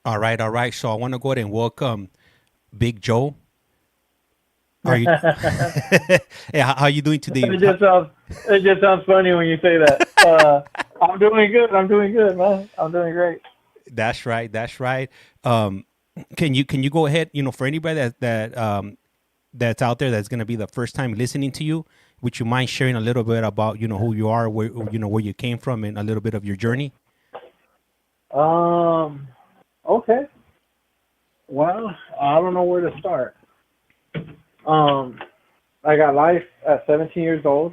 All right, all right. So I want to go ahead and welcome Big Joe. How are you? Hey, how you doing today? It just sounds funny when you say that. I'm doing good. I'm doing good, man. I'm doing great. That's right. That's right. Um, can you go ahead? For anybody that's out there that's going to be the first time listening to you, would you mind sharing a little bit about who you are, where you came from, and a little bit of your journey? Um. Okay. Well, I don't know where to start. Um. I got life at 17 years old.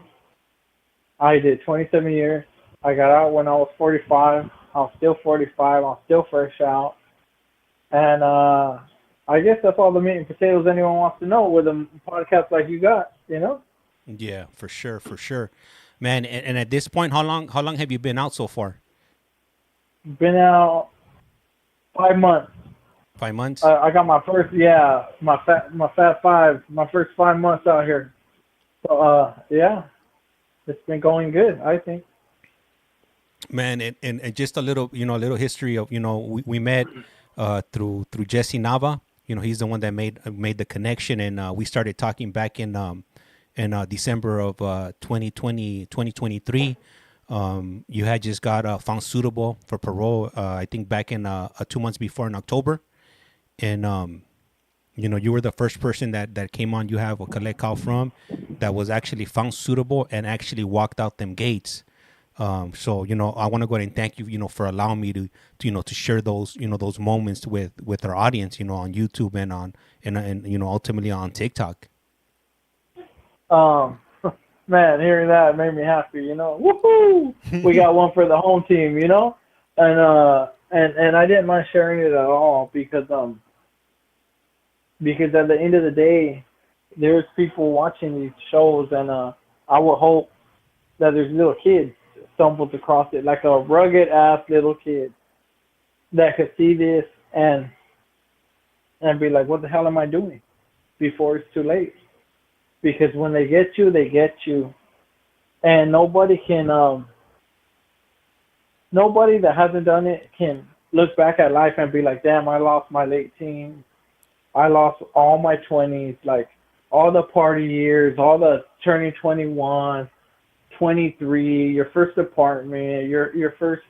I did 27 years. I got out when I was 45. I'm still 45. I'm still fresh out. And I guess that's all the meat and potatoes anyone wants to know with a podcast like you got, you know? Yeah, for sure, for sure, man. And at this point, how long have you been out so far? Been out 5 months. 5 months. I got my first, yeah, my fat five, my first 5 months out here. So, yeah, it's been going good, I think. Man, and just a little a little history of we met through Jesse Nava. He's the one that made the connection, and we started talking back in December of 2020 2023. You had just got found suitable for parole, I think back in 2 months before in October. And you were the first person that came on. You have a collect call from that was actually found suitable and actually walked out them gates. So I want to go ahead and thank you, for allowing me to share those moments with our audience, on YouTube and and ultimately on TikTok. Um, Man, hearing that made me happy, you know? Woohoo! We got one for the home team, you know? And I didn't mind sharing it at all because at the end of the day, there's people watching these shows, and I would hope that there's little kids stumbles across it, like a rugged ass little kid that could see this and be like, what the hell am I doing? Before it's too late. Because when they get you, they get you, and nobody that hasn't done it can look back at life and be like, damn, I lost my late teens, I lost all my 20s, like all the party years, all the turning 21, 23, your first apartment, your first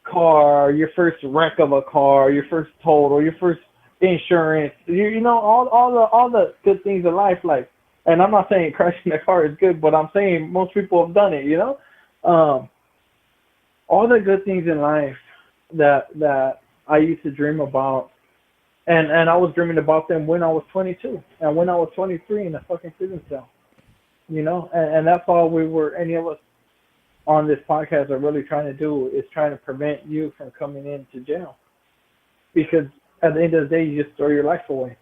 car, your first wreck of a car, your first total, your first insurance, all the good things in life. Like, and I'm not saying crashing a car is good, but I'm saying most people have done it. Um, all the good things in life that I used to dream about, and I was dreaming about them when I was 22 and when I was 23 in a fucking prison cell. And that's all any of us on this podcast are really trying to do is trying to prevent you from coming into jail, because at the end of the day, you just throw your life away.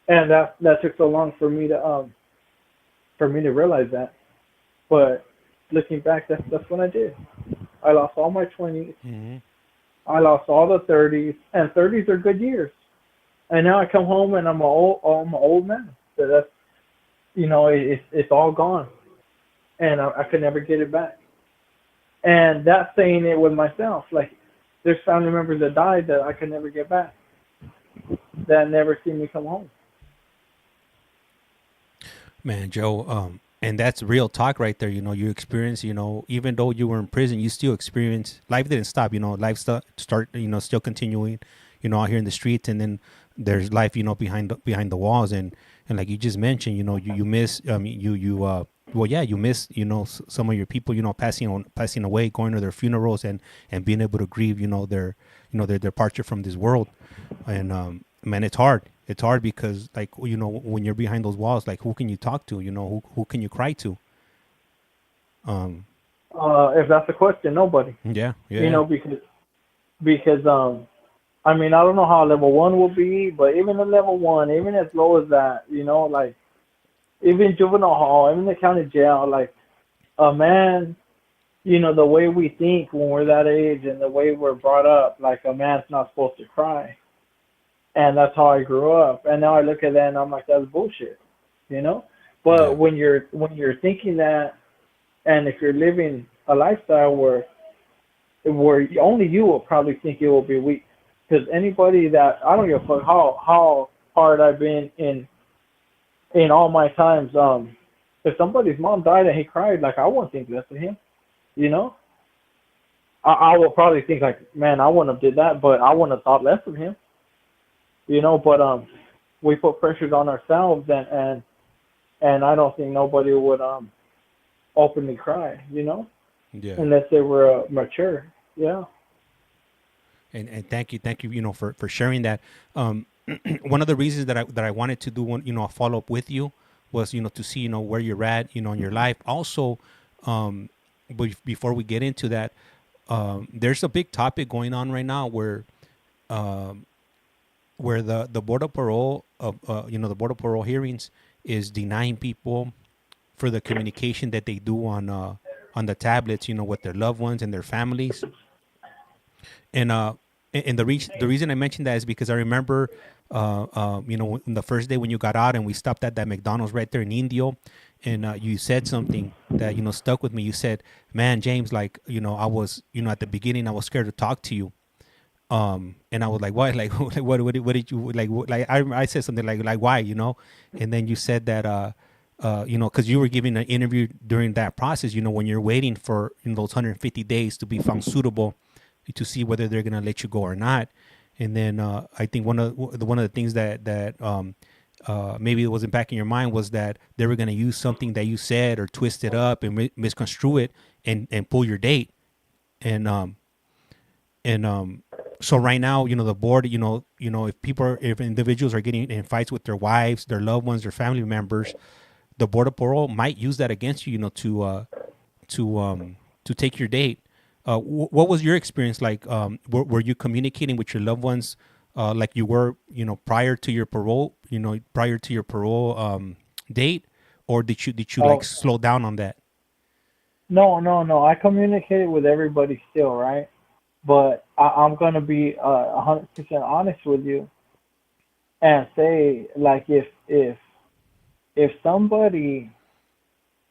And that took so long for me to realize that. But looking back, that's what I did. I lost all my 20s. Hmm. I lost all the 30s, and 30s are good years. And now I come home and I'm an old man. So that's it's all gone, and I could never get it back. And that's saying it with myself. Like, there's family members that died that I could never get back, that never see me come home. Man, Joe, and that's real talk right there. You experience, even though you were in prison, you still experience life didn't stop. Life start, still continuing, out here in the streets, and then there's life, behind the walls, and like you just mentioned, you miss, well, yeah, you miss, some of your people, passing away, going to their funerals, and being able to grieve, their departure from this world, and man, it's hard. It's hard because, like, when you're behind those walls, like, who can you talk to? Who can you cry to? Um, If that's the question, nobody. yeah, You yeah, know, because I mean, I don't know how level one will be, but even at level one, even as low as that, like even juvenile hall, even the county jail, like a man, the way we think when we're that age and the way we're brought up, like a man's not supposed to cry. And that's how I grew up. And now I look at that and I'm like, that's bullshit, you know? yeah, But when you're thinking that, and if you're living a lifestyle where only you will probably think it will be weak, Because anybody that I don't give a fuck how hard I've been in all my times. If somebody's mom died and he cried, like I wouldn't think less of him. You know, I will probably think like, man, I wouldn't have did that, but I wouldn't have thought less of him. You know, but we put pressures on ourselves, and I don't think nobody would openly cry. You know, Yeah. unless they were mature. Yeah. And thank you, for sharing that. One of the reasons that I wanted to do a follow up with you was, to see, where you're at, in your life. Also, but before we get into that, there's a big topic going on right now um, where the board of parole of the board of parole hearings is denying people for the communication that they do on the tablets, with their loved ones and their families. And the reason I mentioned that is because I remember, the first day when you got out and we stopped at that McDonald's right there in Indio, and you said something that stuck with me. You said, "Man, James, like I was, at the beginning I was scared to talk to you." And I was like, "Why? Like, like what did you like? Like I said something like why? And then you said that because you were giving an interview during that process, when you're waiting for those 150 days to be found suitable to see whether they're gonna let you go or not. And then I think one of the things that maybe it wasn't back in your mind was that they were gonna use something that you said or twist it up and misconstrue it and pull your date. And so right now, the board, if individuals are getting in fights with their wives, their loved ones, their family members, the board of parole might use that against you, to take your date. What was your experience like? Were you communicating with your loved ones like you were, prior to your parole, date, or did you like Oh, slow down on that? no. I communicated with everybody still, right? But I'm gonna be 100% honest with you and say, like, if somebody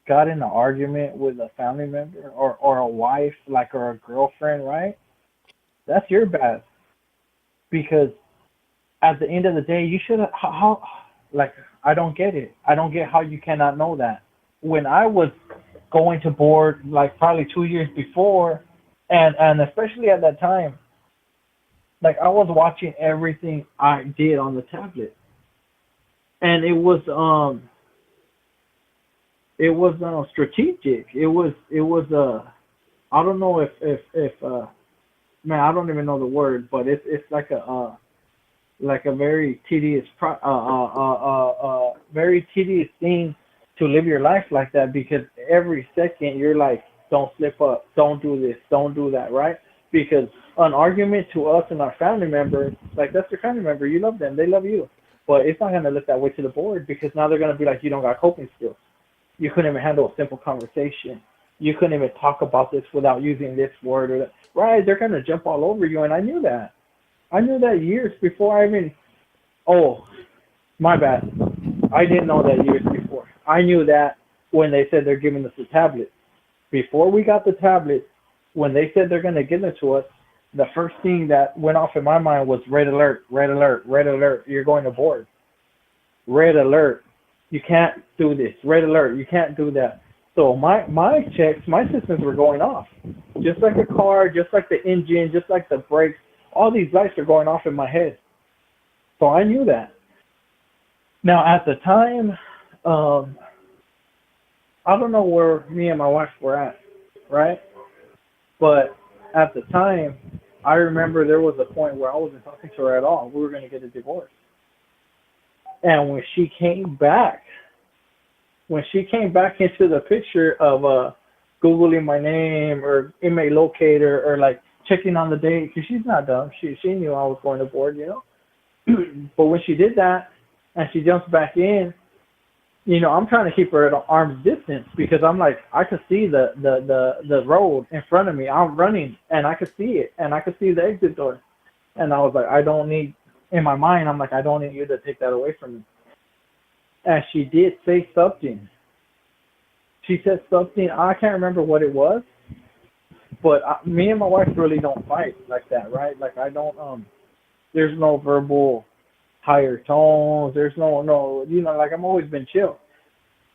got in an argument with a family member or a wife, like, or a girlfriend, right? That's your bad, because at the end of the day, you should how like, I don't get it. I don't get how you cannot know that. When I was going to board, like, probably 2 years before, and especially at that time, like, I was watching everything I did on the tablet, and it was strategic. It was I don't know if man, I don't even know the word, but it's like a very tedious very tedious thing to live your life like that, because every second you're like, don't slip up, don't do this, don't do that, right? Because an argument to us and our family members, like, that's your family member, you love them, they love you, but it's not going to look that way to the board, because now they're going to be like, you don't got coping skills, you couldn't even handle a simple conversation, you couldn't even talk about this without using this word or that, right? They're going to jump all over you, and I knew that years before I even. Oh, my bad. I didn't know that years before. I knew that when they said they're giving us the tablet. Before we got the tablet, when they said they're going to give it to us, the first thing that went off in my mind was red alert, red alert, red alert. You're going to board. Red alert. You can't do this. Red alert. You can't do that. So my checks, my systems were going off. Just like a car, just like the engine, just like the brakes. All these lights are going off in my head. So I knew that. Now, at the time, I don't know where me and my wife were at, right? But at the time, I remember there was a point where I wasn't talking to her at all. We were going to get a divorce. And when she came back into the picture of Googling my name or inmate locator or, like, checking on the date, because she's not dumb. She knew I was going to board, But when she did that and she jumps back in, I'm trying to keep her at arm's distance, because I'm like, I could see the road in front of me. I'm running and I could see it, and I could see the exit door. And I was like, in my mind, I'm like, I don't need you to take that away from me. And she did say something. She said something, I can't remember what it was, but me and my wife really don't fight like that, right? Like, I don't. there's no verbal higher tones. There's no, you know, like I'm always been chill.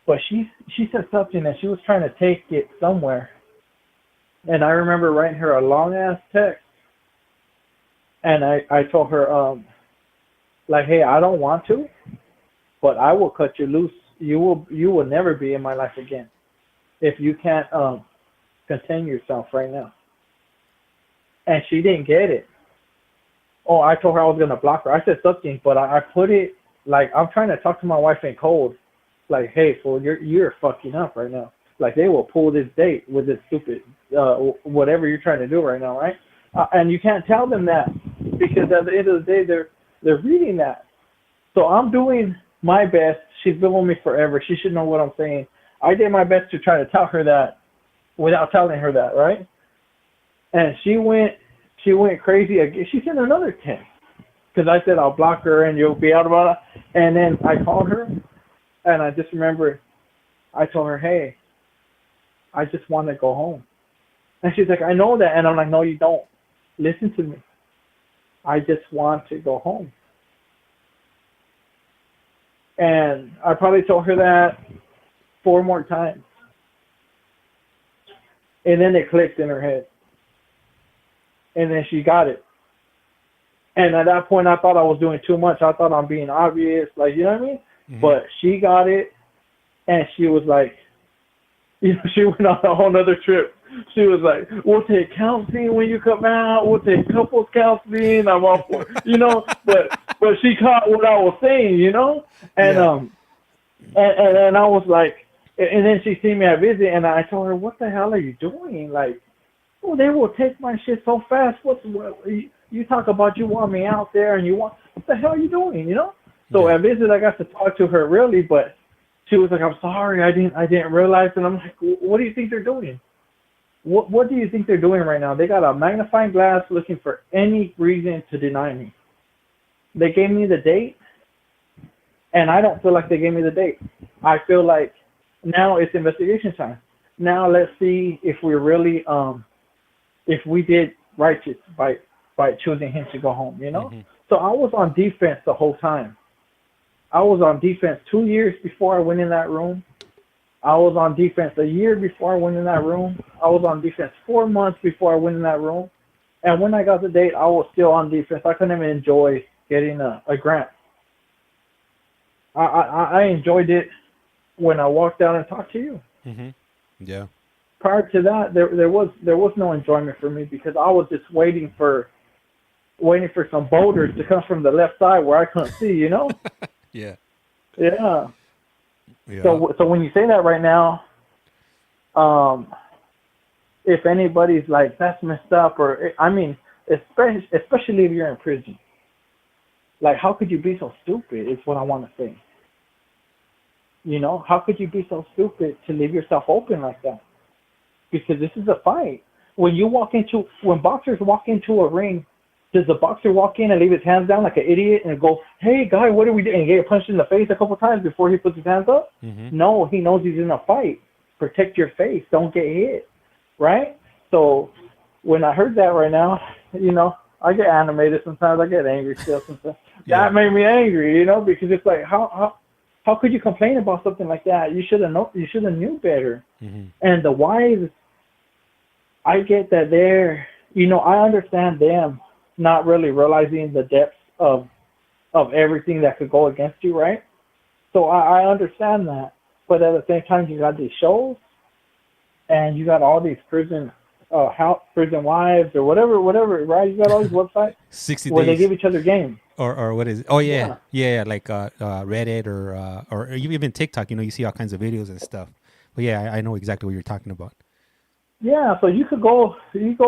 But she said something and she was trying to take it somewhere. And I remember writing her a long ass text. And I told her, like, hey, I don't want to, but I will cut you loose. You will never be in my life again if you can't contain yourself right now. And she didn't get it. Oh, I told her I was gonna block her. I said something, but I put it like I'm trying to talk to my wife in code. Like, hey, fool, you're fucking up right now. Like, they will pull this date with this stupid whatever you're trying to do right now, right? And you can't tell them that because at the end of the day, they're reading that. So I'm doing my best. She's been with me forever. She should know what I'm saying. I did my best to try to tell her that without telling her that, right? And she went crazy again. She sent another text because I said I'll block her and you'll be out about it. And then I called her, and I just remember I told her, hey, I just want to go home. And she's like, I know that. And I'm like, no, you don't. Listen to me. I just want to go home. And I probably told her that 4 more times. And then it clicked in her head. And then she got it. And at that point, I thought I was doing too much. I thought I'm being obvious. Like, you know what I mean? Mm-hmm. But she got it. And she was like, you know, she went on a whole other trip. She was like, we'll take counseling when you come out. We'll take couples counseling. I'm all for it, you know. But she caught what I was saying, you know. And and I was like, and then she seen me at visit, and I told her, what the hell are you doing? Like, oh, they will take my shit so fast. What you talk about? You want me out there, and what the hell are you doing? You know. So at visit, I got to talk to her really, but she was like, I'm sorry, I didn't realize. And I'm like, what do you think they're doing? What do you think they're doing right now? They got a magnifying glass looking for any reason to deny me. They gave me the date, and I don't feel like they gave me the date. I feel like now it's investigation time. Now let's see if we really, if we did righteous by choosing him to go home, you know? Mm-hmm. So I was on defense the whole time. I was on defense 2 years before I went in that room. I was on defense a year before I went in that room. I was on defense 4 months before I went in that room. And when I got the date, I was still on defense. I couldn't even enjoy getting a grant. I enjoyed it when I walked out and talked to you. Mm-hmm. Yeah. Prior to that, there was no enjoyment for me because I was just waiting for some boulders to come from the left side where I couldn't see, you know? Yeah. Yeah. Yeah. So when you say that right now, if anybody's like, that's messed up, or I mean, especially if you're in prison, like, how could you be so stupid? Is what I want to say. You know, how could you be so stupid to leave yourself open like that? Because this is a fight. When boxers walk into a ring, does the boxer walk in and leave his hands down like an idiot and go, hey, guy, what are we doing? And get punched in the face a couple times before he puts his hands up? Mm-hmm. No, he knows he's in a fight. Protect your face. Don't get hit. Right? So when I heard that right now, you know, I get animated sometimes. I get angry still sometimes. Yeah. That made me angry, you know, because it's like, how could you complain about something like that? You should have knew better. Mm-hmm. And the wives, I get that they're, you know, I understand them not really realizing the depths of everything that could go against you, right? So I understand that. But at the same time, you got these shows, and you got all these prison wives or whatever, right? You got all these websites 60 where days. they give each other game. Or what is it? Oh, yeah, like Reddit or even TikTok. You know, you see all kinds of videos and stuff. But yeah, I know exactly what you're talking about. Yeah, so you go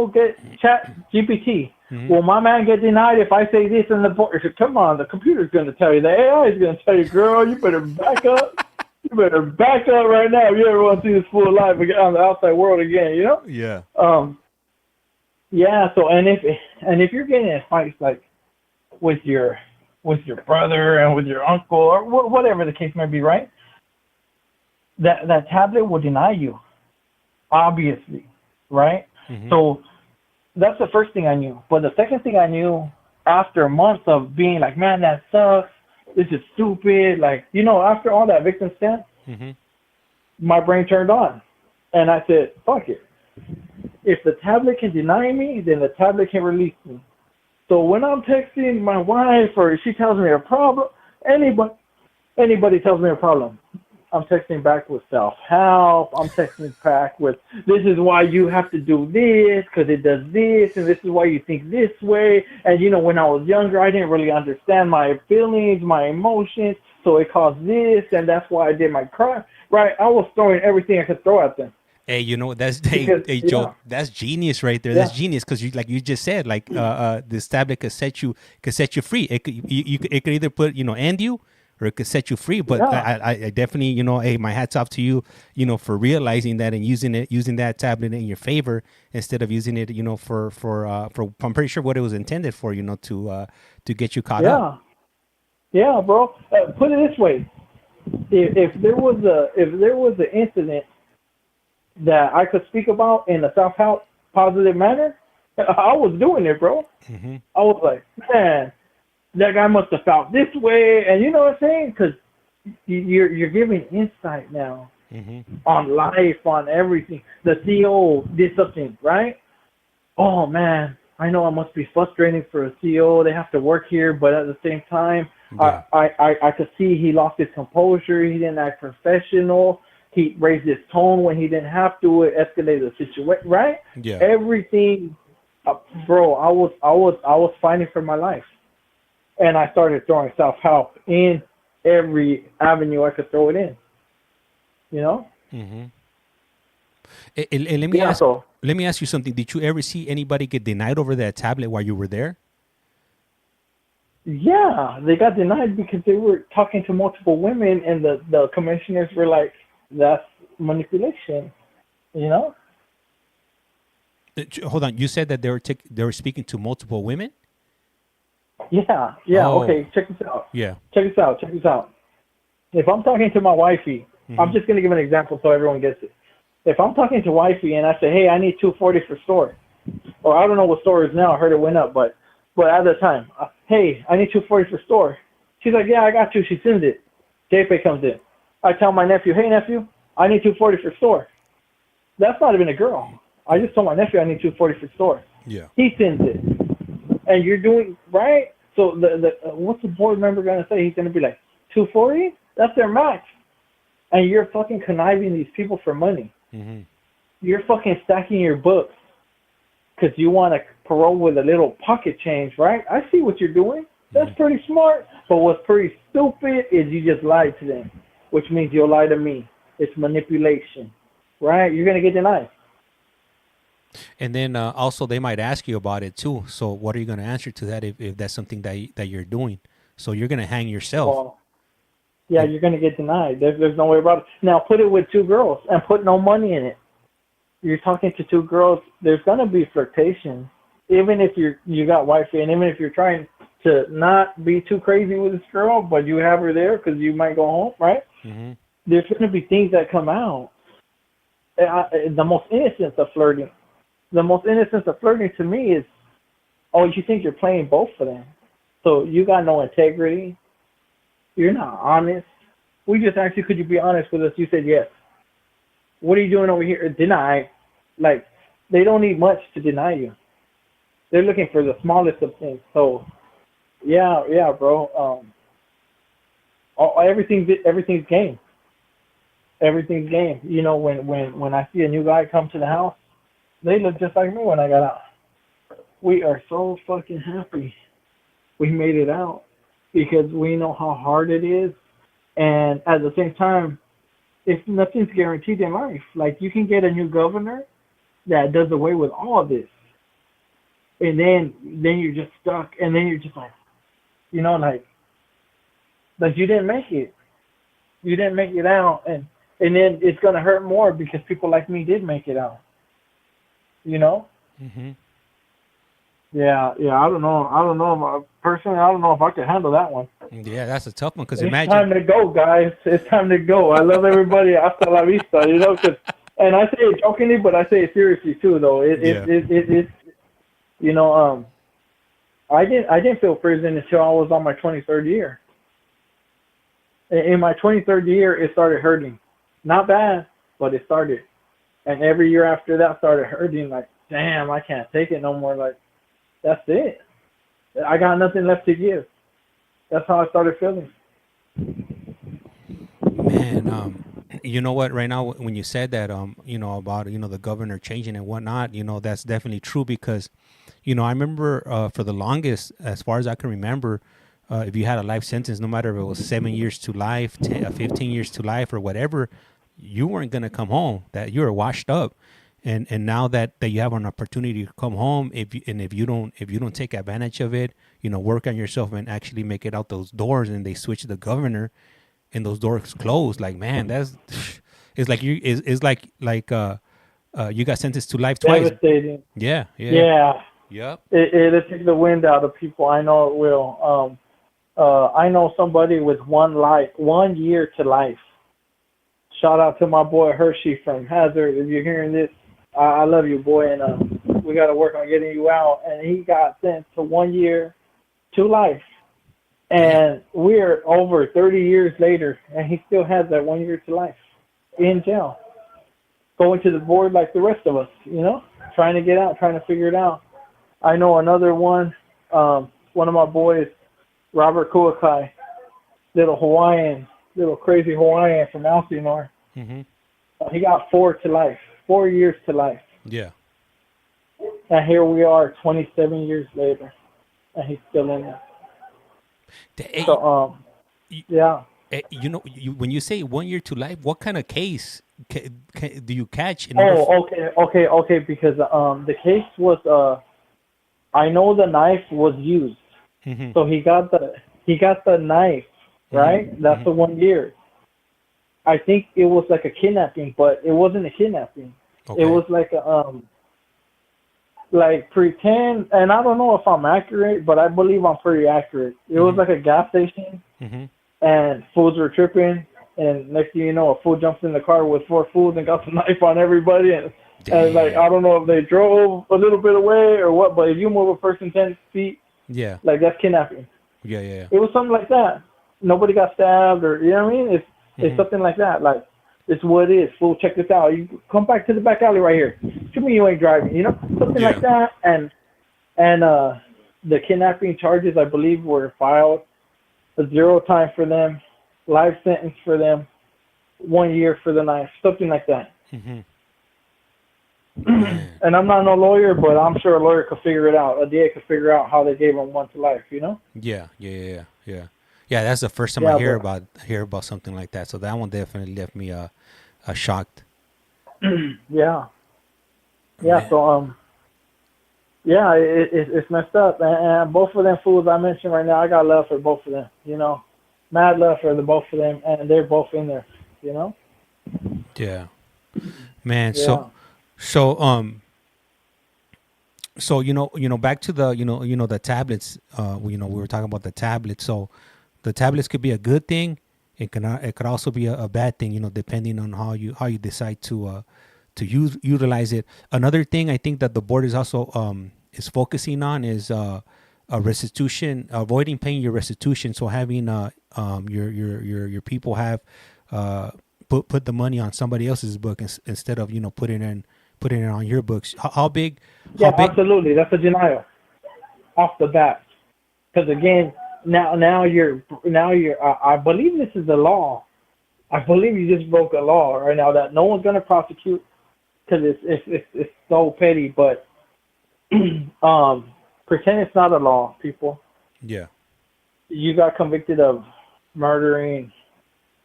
get Chat GPT. Mm-hmm. Will my man get denied if I say this in the board? Come on, the computer's going to tell you. The AI is going to tell you, girl, you better back up. You better back up right now if you ever want to see this fool alive again on the outside world again, you know? Yeah. Yeah, so and if you're getting in fights like with your brother and with your uncle or whatever the case may be, right? That tablet will deny you. Obviously, right? Mm-hmm. So that's the first thing I knew. But the second thing I knew after months of being like, man, that sucks. This is stupid. Like, after all that victim stance, Mm-hmm. my brain turned on. And I said, fuck it. If the tablet can deny me, then the tablet can release me. So when I'm texting my wife or she tells me a problem, anybody tells me a problem, I'm texting back with self-help. I'm texting back with, this is why you have to do this because it does this, and this is why you think this way. And, when I was younger, I didn't really understand my feelings, my emotions, so it caused this, and that's why I did my crime. Right? I was throwing everything I could throw at them. Hey, that's Because, hey Joe, that's genius right there. Yeah. That's genius because you just said this tablet could set you free. It could it could either put end you or it could set you free. But Yeah. I definitely hey, my hats off to you for realizing that and using that tablet in your favor instead of using it for I'm pretty sure what it was intended for to get you caught up. Yeah, bro. Put it this way: if there was an incident that I could speak about in a self-help positive manner, I was doing it, bro. Mm-hmm. I was like, man, that guy must have felt this way, and you know what I'm saying? Because you're giving insight now on life, on everything. The CEO did something, right? Oh man, I know it must be frustrating for a CEO. They have to work here, but at the same time, Yeah. I could see he lost his composure. He didn't act professional. He raised his tone when he didn't have to. It escalated the situation, right? Yeah. Everything, bro. I was fighting for my life, and I started throwing self-help in every avenue I could throw it in. Mm-hmm. And let me ask you something. Did you ever see anybody get denied over that tablet while you were there? Yeah, they got denied because they were talking to multiple women, and the commissioners were like, "That's manipulation," Hold on. You said that they were speaking to multiple women? Yeah. Oh. Okay, check this out. Yeah. Check this out. If I'm talking to my wifey, I'm just gonna give an example so everyone gets it. If I'm talking to wifey and I say, "Hey, I need 240 for store," or I don't know what store is now. I heard it went up, but at the time, "Hey, I need 240 for store." She's like, "Yeah, I got you." She sends it. JPay comes in. I tell my nephew, "Hey, nephew, I need 240 for store." That's not even a girl. I just told my nephew I need 240 for store. Yeah. He sends it, and you're doing right. So the what's the board member gonna say? He's gonna be like, 240? That's their max. And you're fucking conniving these people for money. Mm-hmm. You're fucking stacking your books because you want to parole with a little pocket change, right? I see what you're doing. That's pretty smart. But what's pretty stupid is you just lied to them, which means you'll lie to me. It's manipulation, right? You're going to get denied. And then also they might ask you about it too. So what are you going to answer to that if that's something that you're doing? So you're going to hang yourself. Well, yeah, you're going to get denied. There's no way about it. Now put it with two girls and put no money in it. You're talking to two girls. There's going to be flirtation, even if you got wifey, and even if you're trying to not be too crazy with this girl, but you have her there because you might go home, right? Mm-hmm. There's going to be things that come out. The most innocence of flirting. The most innocence of flirting to me is, oh, you think you're playing both of them. So you got no integrity. You're not honest. We just asked you, could you be honest with us? You said yes. What are you doing over here? Deny. Like, they don't need much to deny you. They're looking for the smallest of things. So, yeah, bro. Everything's game. Everything's game. You know, when I see a new guy come to the house, they look just like me when I got out. We are so fucking happy we made it out because we know how hard it is. And at the same time, if nothing's guaranteed in life, like you can get a new governor that does away with all of this. And then you're just stuck. And then you're just like, you know, like you didn't make it. You didn't make it out. And then it's going to hurt more because people like me did make it out. You know? Mm-hmm. Yeah. I don't know. Personally, I don't know if I could handle that one. Yeah, that's a tough one. Because it's time to go, guys. It's time to go. I love everybody. Hasta la vista. You know, and I say it jokingly, but I say it seriously too. Though it's you know, I didn't feel prison until I was on my 23rd year. In my 23rd year, it started hurting. Not bad, but it started. And every year after that started hurting. Like, damn, I can't take it no more. Like, that's it. I got nothing left to give. That's how I started feeling. Man, you know what? Right now, when you said that, about the governor changing and whatnot, that's definitely true because, I remember for the longest, as far as I can remember, if you had a life sentence, no matter if it was 7 years to life, 15 years to life, or whatever, you weren't gonna come home. That you were washed up, and now that you have an opportunity to come home, if you don't take advantage of it, work on yourself and actually make it out those doors, and they switch the governor and those doors close, like, man, that's it's like you got sentenced to life twice. Devastating. Yeah. Yeah. Yep. It'll take the wind out of people. I know it will. I know somebody with 1 year to life. Shout out to my boy Hershey from Hazard. If you're hearing this, I love you, boy, and we got to work on getting you out. And he got sentenced to 1 year to life. And we're over 30 years later, and he still has that 1 year to life in jail. Going to the board like the rest of us, trying to get out, trying to figure it out. I know another one, one of my boys, Robert Kuakai, little crazy Hawaiian from Elsinore. Mm-hmm. He got 4 years to life. Yeah. And here we are 27 years later, and he's still in there. So, yeah. When you say 1 year to life, what kind of case do you catch? Okay. Because the case was, I know the knife was used, so he got the knife, right? Mm-hmm. That's the 1 year. I think it was like a kidnapping, but it wasn't a kidnapping. Okay. It was like like pretend, and I don't know if I'm accurate, but I believe I'm pretty accurate. It was like a gas station, and fools were tripping, and next thing you know, a fool jumps in the car with 4 fools and got the knife on everybody, and like, I don't know if they drove a little bit away or what, but if you move a person 10 feet, like, that's kidnapping. Yeah. It was something like that. Nobody got stabbed, or, you know what I mean? It's something like that. Like, it's what it is. Fool, check this out. You come back to the back alley right here. Show me you ain't driving, something like that. And the kidnapping charges, I believe, were filed. A 0 time for them, life sentence for them, 1 year for the knife, something like that. And I'm not no lawyer, but I'm sure a lawyer could figure it out. A DA could figure out how they gave him 1 to life, Yeah, that's the first time I hear about something like that. So that one definitely left me shocked. Yeah. So it's messed up, and both of them fools I mentioned right now, I got love for both of them. Mad love for the both of them, and they're both in there. Yeah, man. Yeah. So back to the the tablets. We were talking about the tablets. So the tablets could be a good thing. It could also be a bad thing. Depending on how you decide to utilize it. Another thing I think that the board is also is focusing on is a restitution, avoiding paying your restitution. So having your people have put the money on somebody else's book instead of putting it on your books. How big? Absolutely. That's a denial off the bat. Because again, now you're. I believe this is the law. I believe you just broke a law right now that no one's gonna prosecute because it's so petty. But pretend it's not a law, people. Yeah. You got convicted of murdering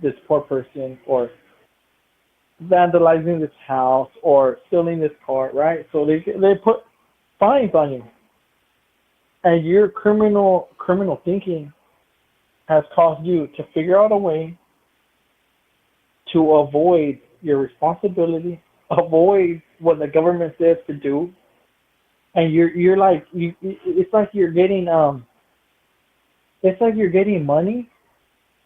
this poor person or vandalizing this house or stealing this car, right? So they put fines on you, and your criminal thinking has caused you to figure out a way to avoid your responsibility, avoid what the government says to do, and you're like it's like you're getting money,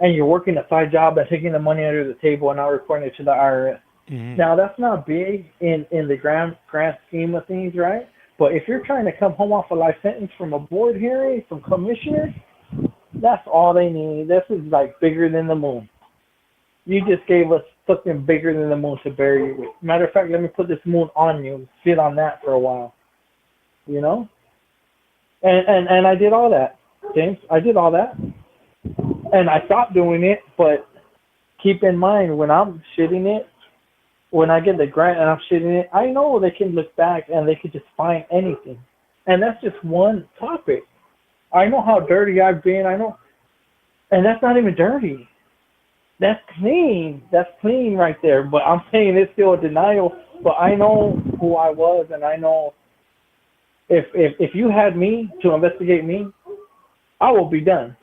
and you're working a side job and taking the money under the table and not reporting it to the IRS. Now that's not big in the grand scheme of things, right? But if you're trying to come home off a life sentence from a board hearing, from commissioners, that's all they need. This is like bigger than the moon. You just gave us something bigger than the moon to bury you with. Matter of fact, let me put this moon on you. Sit on that for a while. You know? And I did all that, James. I did all that. And I stopped doing it, but keep in mind, when I'm shitting it, when I get the grant and I'm shitting it, I know they can look back and they could just find anything. And that's just one topic. I know how dirty I've been. I know. And that's not even dirty. That's clean. That's clean right there. But I'm saying it's still a denial. But I know who I was, and I know if you had me to investigate me, I will be done.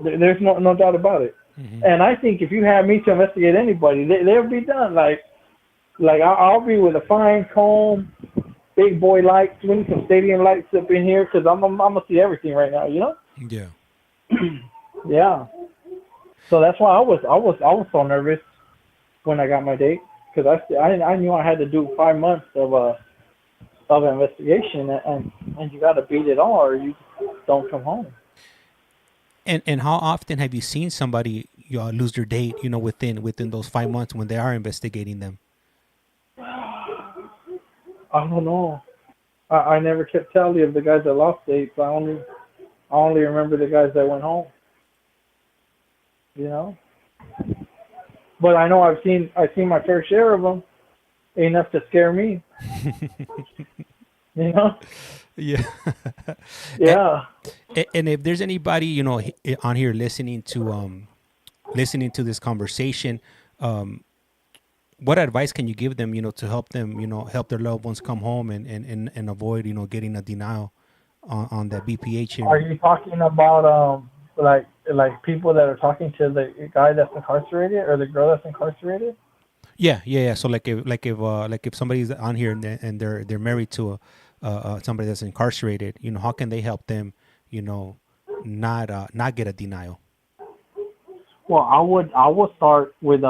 There's no doubt about it. Mm-hmm. And I think if you had me to investigate anybody, they'll be done. Like I'll be with a fine comb, big boy lights, we need some stadium lights up in here because I'm gonna see everything right now. You know? Yeah. Yeah. So that's why I was so nervous when I got my date because I knew I had to do 5 months of investigation and you got to beat it all or you don't come home. And how often have you seen somebody lose their date? You know, within those 5 months when they are investigating them. I don't know. I never kept tally of the guys that lost dates. I only remember the guys that went home. You know, but I know I've seen my fair share of them, enough to scare me. You know. Yeah. Yeah. And if there's anybody on here listening to this conversation, what advice can you give them? To help them, help their loved ones come home and avoid getting a denial on that BPH hearing. Are you talking about like people that are talking to the guy that's incarcerated or the girl that's incarcerated? Yeah. So like if somebody's on here and they're married to somebody that's incarcerated, how can they help them, not get a denial? Well, I would start with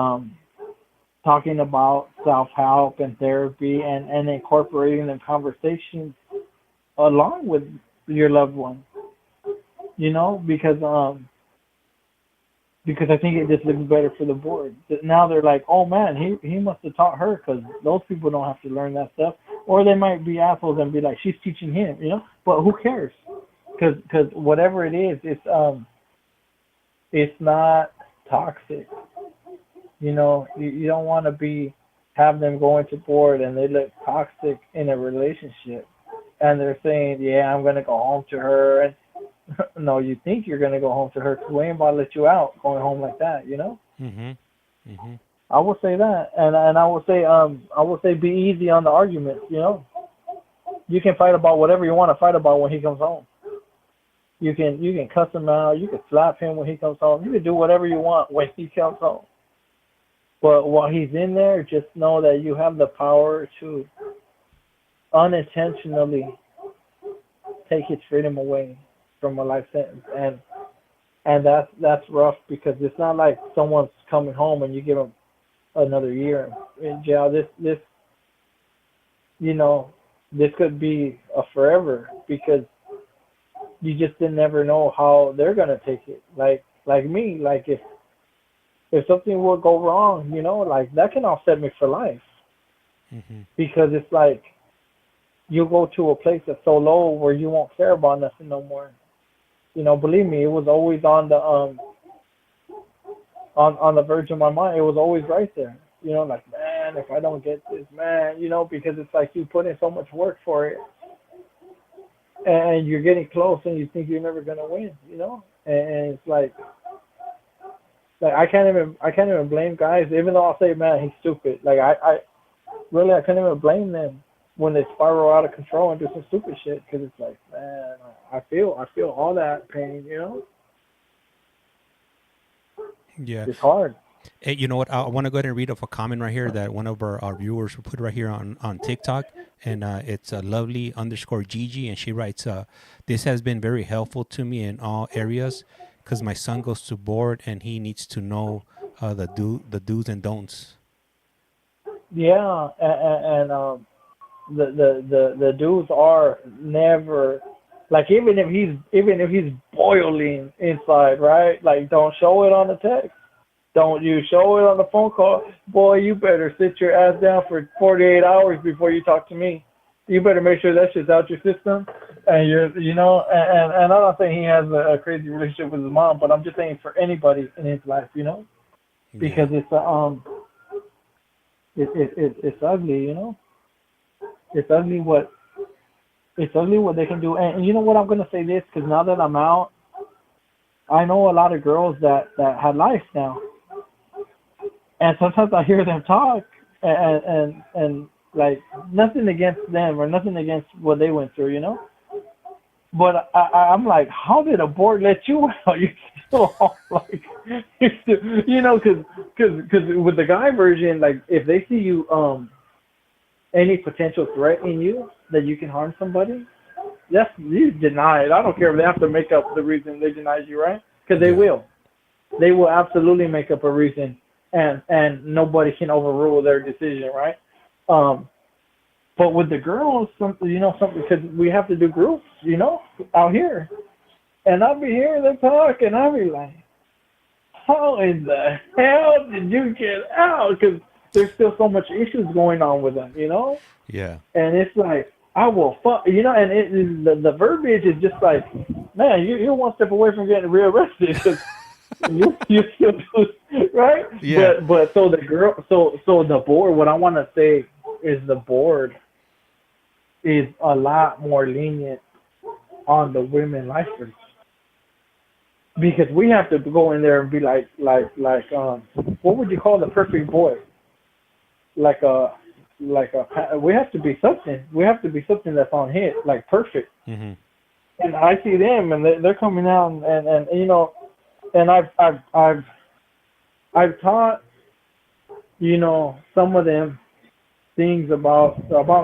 talking about self-help and therapy and incorporating the conversations along with your loved one. Because I think it just looks better for the board. Now they're like, oh man, he must have taught her because those people don't have to learn that stuff. Or they might be assholes and be like, she's teaching him, But who cares? Because whatever it is, it's not toxic. You don't want to have them go into board and they look toxic in a relationship. And they're saying, yeah, I'm going to go home to her. And no, you think you're going to go home to her because we ain't about to let you out going home like that, Mm-hmm. Mm-hmm. I would say that. And I would say be easy on the arguments, You can fight about whatever you want to fight about when he comes home. You can cuss him out. You can slap him when he comes home. You can do whatever you want when he comes home. But while he's in there, just know that you have the power to unintentionally take his freedom away from a life sentence, and that's rough because it's not like someone's coming home and you give them another year in jail. This could be a forever because you just never know how they're gonna take it. Like me, like if something will go wrong, like that can offset me for life. Mm-hmm. Because it's like you go to a place that's so low where you won't care about nothing no more. Believe me, it was always on the on the verge of my mind. It was always right there. Like, man, if I don't get this, man, because it's like you put in so much work for it, and you're getting close, and you think you're never gonna win, and it's like I can't even blame guys, even though I'll say, man, he's stupid. Like I can't even blame them when they spiral out of control and do some stupid shit because it's like, man, I feel all that pain, Yeah, it's hard. Hey, you know what? I want to go ahead and read off a comment right here that one of our viewers put right here on TikTok, and it's lovely_Gigi, and she writes, "This has been very helpful to me in all areas because my son goes to board and he needs to know the do's and don'ts." Yeah, and the dudes are never like, even if he's boiling inside, right? Like, don't show it on the text. Don't you show it on the phone call. Boy, you better sit your ass down for 48 hours before you talk to me. You better make sure that shit's out your system. And and I'm not saying he has a crazy relationship with his mom, but I'm just saying for anybody in his life, because it's it's ugly, It's ugly what they can do. And you know what, I'm gonna say this, because now that I'm out, I know a lot of girls that have life now, and sometimes I hear them talk, and like, nothing against them or nothing against what they went through, But I'm like, how did a board let you out? You're still like, because with the guy version, like, if they see you any potential threat in you that you can harm somebody, you deny it. I don't care if they have to make up the reason they denied you, right? Because they will. They will absolutely make up a reason, and nobody can overrule their decision, right? But with the girls, something because we have to do groups, out here, and I'll be hearing them talk, and I'll be like, how in the hell did you get out? Because there's still so much issues going on with them, Yeah. And it's like, I will fuck, and the verbiage is just like, man, you're one step away from getting rearrested, because you still do, right? Yeah. But so the board, what I want to say is the board is a lot more lenient on the women lifers, because we have to go in there and be like what would you call the perfect boy? We have to be something. We have to be something that's on hit, like perfect. Mm-hmm. And I see them, and they're coming out, and I've taught some of them things about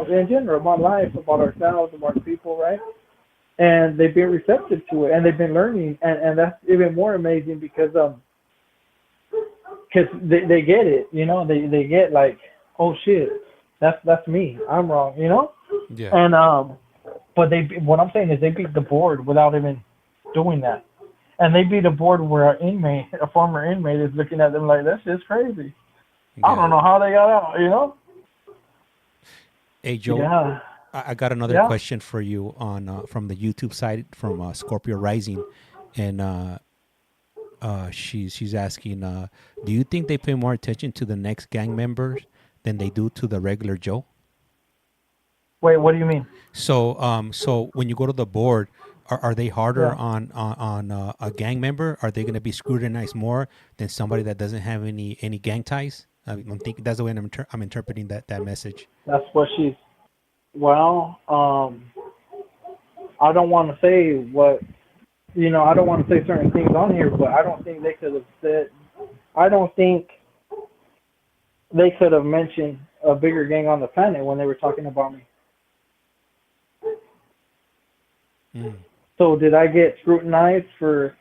in general, about life, about ourselves, about people, right? And they've been receptive to it, and they've been learning, and that's even more amazing because they get it, they get like, oh shit, that's me, I'm wrong, Yeah. And but what I'm saying is they beat the board without even doing that, and they beat a board where a former inmate is looking at them like, that's just crazy. I don't know how they got out, Hey, Joe. Yeah. I got another question for you on from the YouTube side from Scorpio Rising, and she's asking, do you think they pay more attention to the next gang members than they do to the regular Joe? Wait, what do you mean? So when you go to the board, are they harder on a gang member? Are they going to be scrutinized more than somebody that doesn't have any gang ties? I'm thinking that's the way I'm interpreting that message. That's what she's. Well, I don't want to say what, I don't want to say certain things on here, but I don't think they could have said. I don't think they could have mentioned a bigger gang on the planet when they were talking about me. Mm. So did I get scrutinized for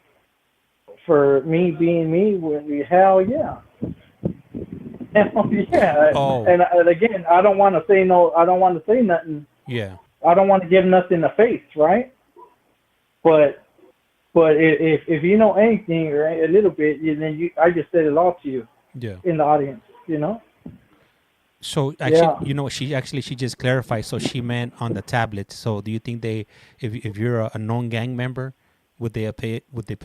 me being me? Hell yeah. Hell yeah. Oh. And again, I don't want to say no. I don't want to say nothing. Yeah. I don't want to give nothing a face, right? But if you know anything, right, a little bit, then I just said it all to you. Yeah. In the audience, So actually, she just clarified. So she meant on the tablet. So do you think if you're a known gang member, would they pay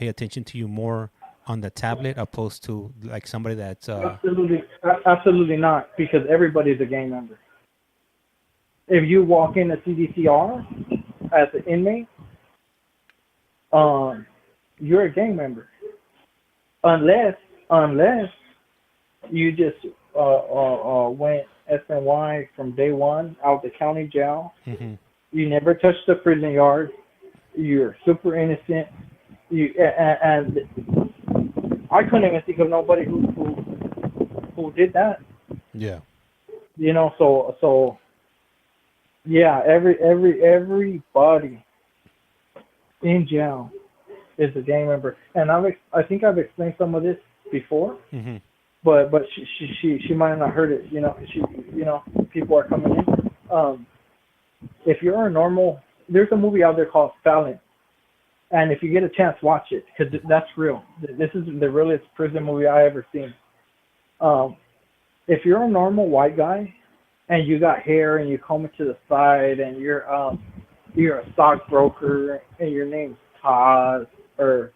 attention to you more on the tablet opposed to like somebody that's absolutely not, because everybody's a gang member. If you walk in a CDCR as an inmate, you're a gang member, unless you just went SNY from day one out the county jail. Mm-hmm. You never touched the prison yard. You're super innocent. And I couldn't even think of nobody who did that. Yeah. So yeah, everybody in jail is a gang member, and I think I've explained some of this before. Mm-hmm. But she might have not heard it. People are coming in. if you're a normal, there's a movie out there called Fallon, and if you get a chance, watch it because that's real. This is the realest prison movie I ever seen. If you're a normal white guy and you got hair and you comb it to the side and you're a stockbroker and your name's Todd or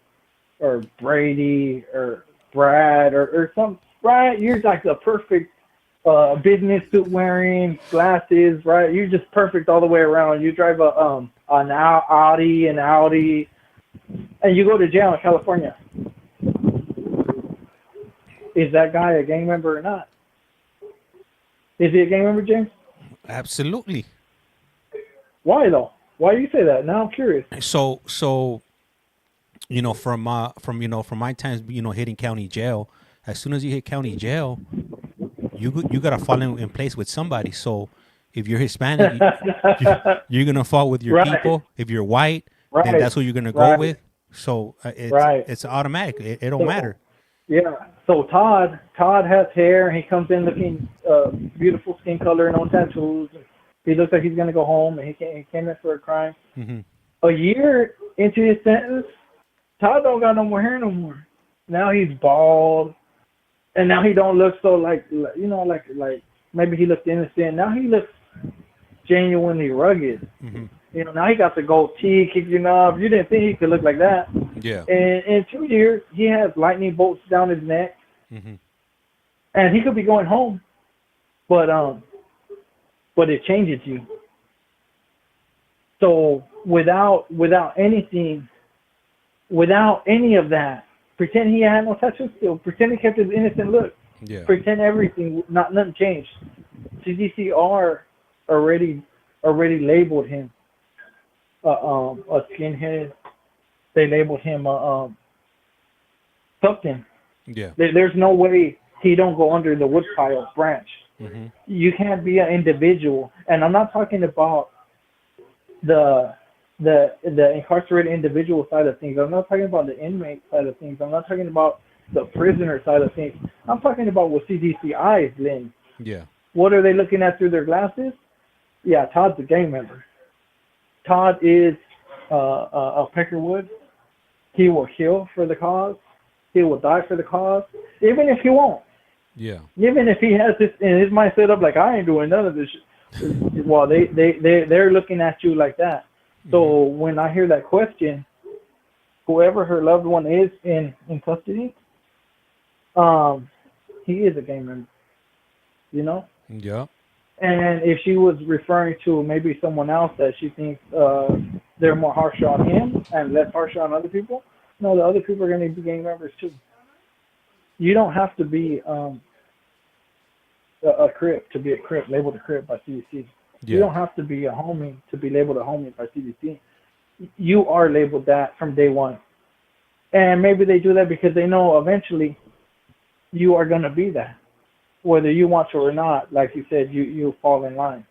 Brady or Brad or some right, you're like the perfect business suit wearing, glasses, right? You're just perfect all the way around. You drive an Audi, and you go to jail in California. Is that guy a gang member or not? Is he a gang member, James? Absolutely. Why though? Why do you say that? Now I'm curious. So you know, from my times, you know, hitting county jail, as soon as you hit county jail, you gotta fall in place with somebody. So if you're Hispanic, you're gonna fall with your Right. people. If you're white, then Right. that's who you're gonna go Right. with. So Right. it's automatic. It don't matter. Yeah. So Todd has hair and he comes in looking beautiful skin color, no tattoos. He looks like he's gonna go home and he came in for a crime. Mm-hmm. A year into his sentence, Todd don't got no more hair no more. Now he's bald, and now he don't look so like maybe he looked innocent. Now he looks genuinely rugged. Mm-hmm. You know, now he got the gold teeth kicking up. You didn't think he could look like that. Yeah. And in 2 years, he has lightning bolts down his neck, Mm-hmm. and he could be going home, but it changes you. So without anything, without any of that, pretend he had no tattoos still. Pretend he kept his innocent look. Yeah. Pretend everything, nothing changed. CDCR already labeled him a skinhead. They labeled him something. Yeah. There's no way he don't go under the woodpile branch. Mm-hmm. You can't be an individual, and I'm not talking about the incarcerated individual side of things. I'm not talking about the inmate side of things. I'm not talking about the prisoner side of things. I'm talking about what CDC eyes lens. Yeah. What are they looking at through their glasses? Yeah, Todd's a gang member. Todd is a Peckerwood. He will kill for the cause. He will die for the cause, even if he won't. Yeah. Even if he has this in his mind set up like, I ain't doing none of this shit. Well, they're looking at you like that. So when I hear that question, whoever her loved one is in custody, he is a gang member, you know? Yeah. And if she was referring to maybe someone else that she thinks they're more harsh on him and less harsh on other people, no, the other people are going to be gang members too. You don't have to be a Crip to be a Crip, labeled a Crip by CDC. Yeah. You don't have to be a homie to be labeled a homie by CDC. You are labeled that from day one. And maybe they do that because they know eventually you are going to be that. Whether you want to or not, like you said, you fall in line.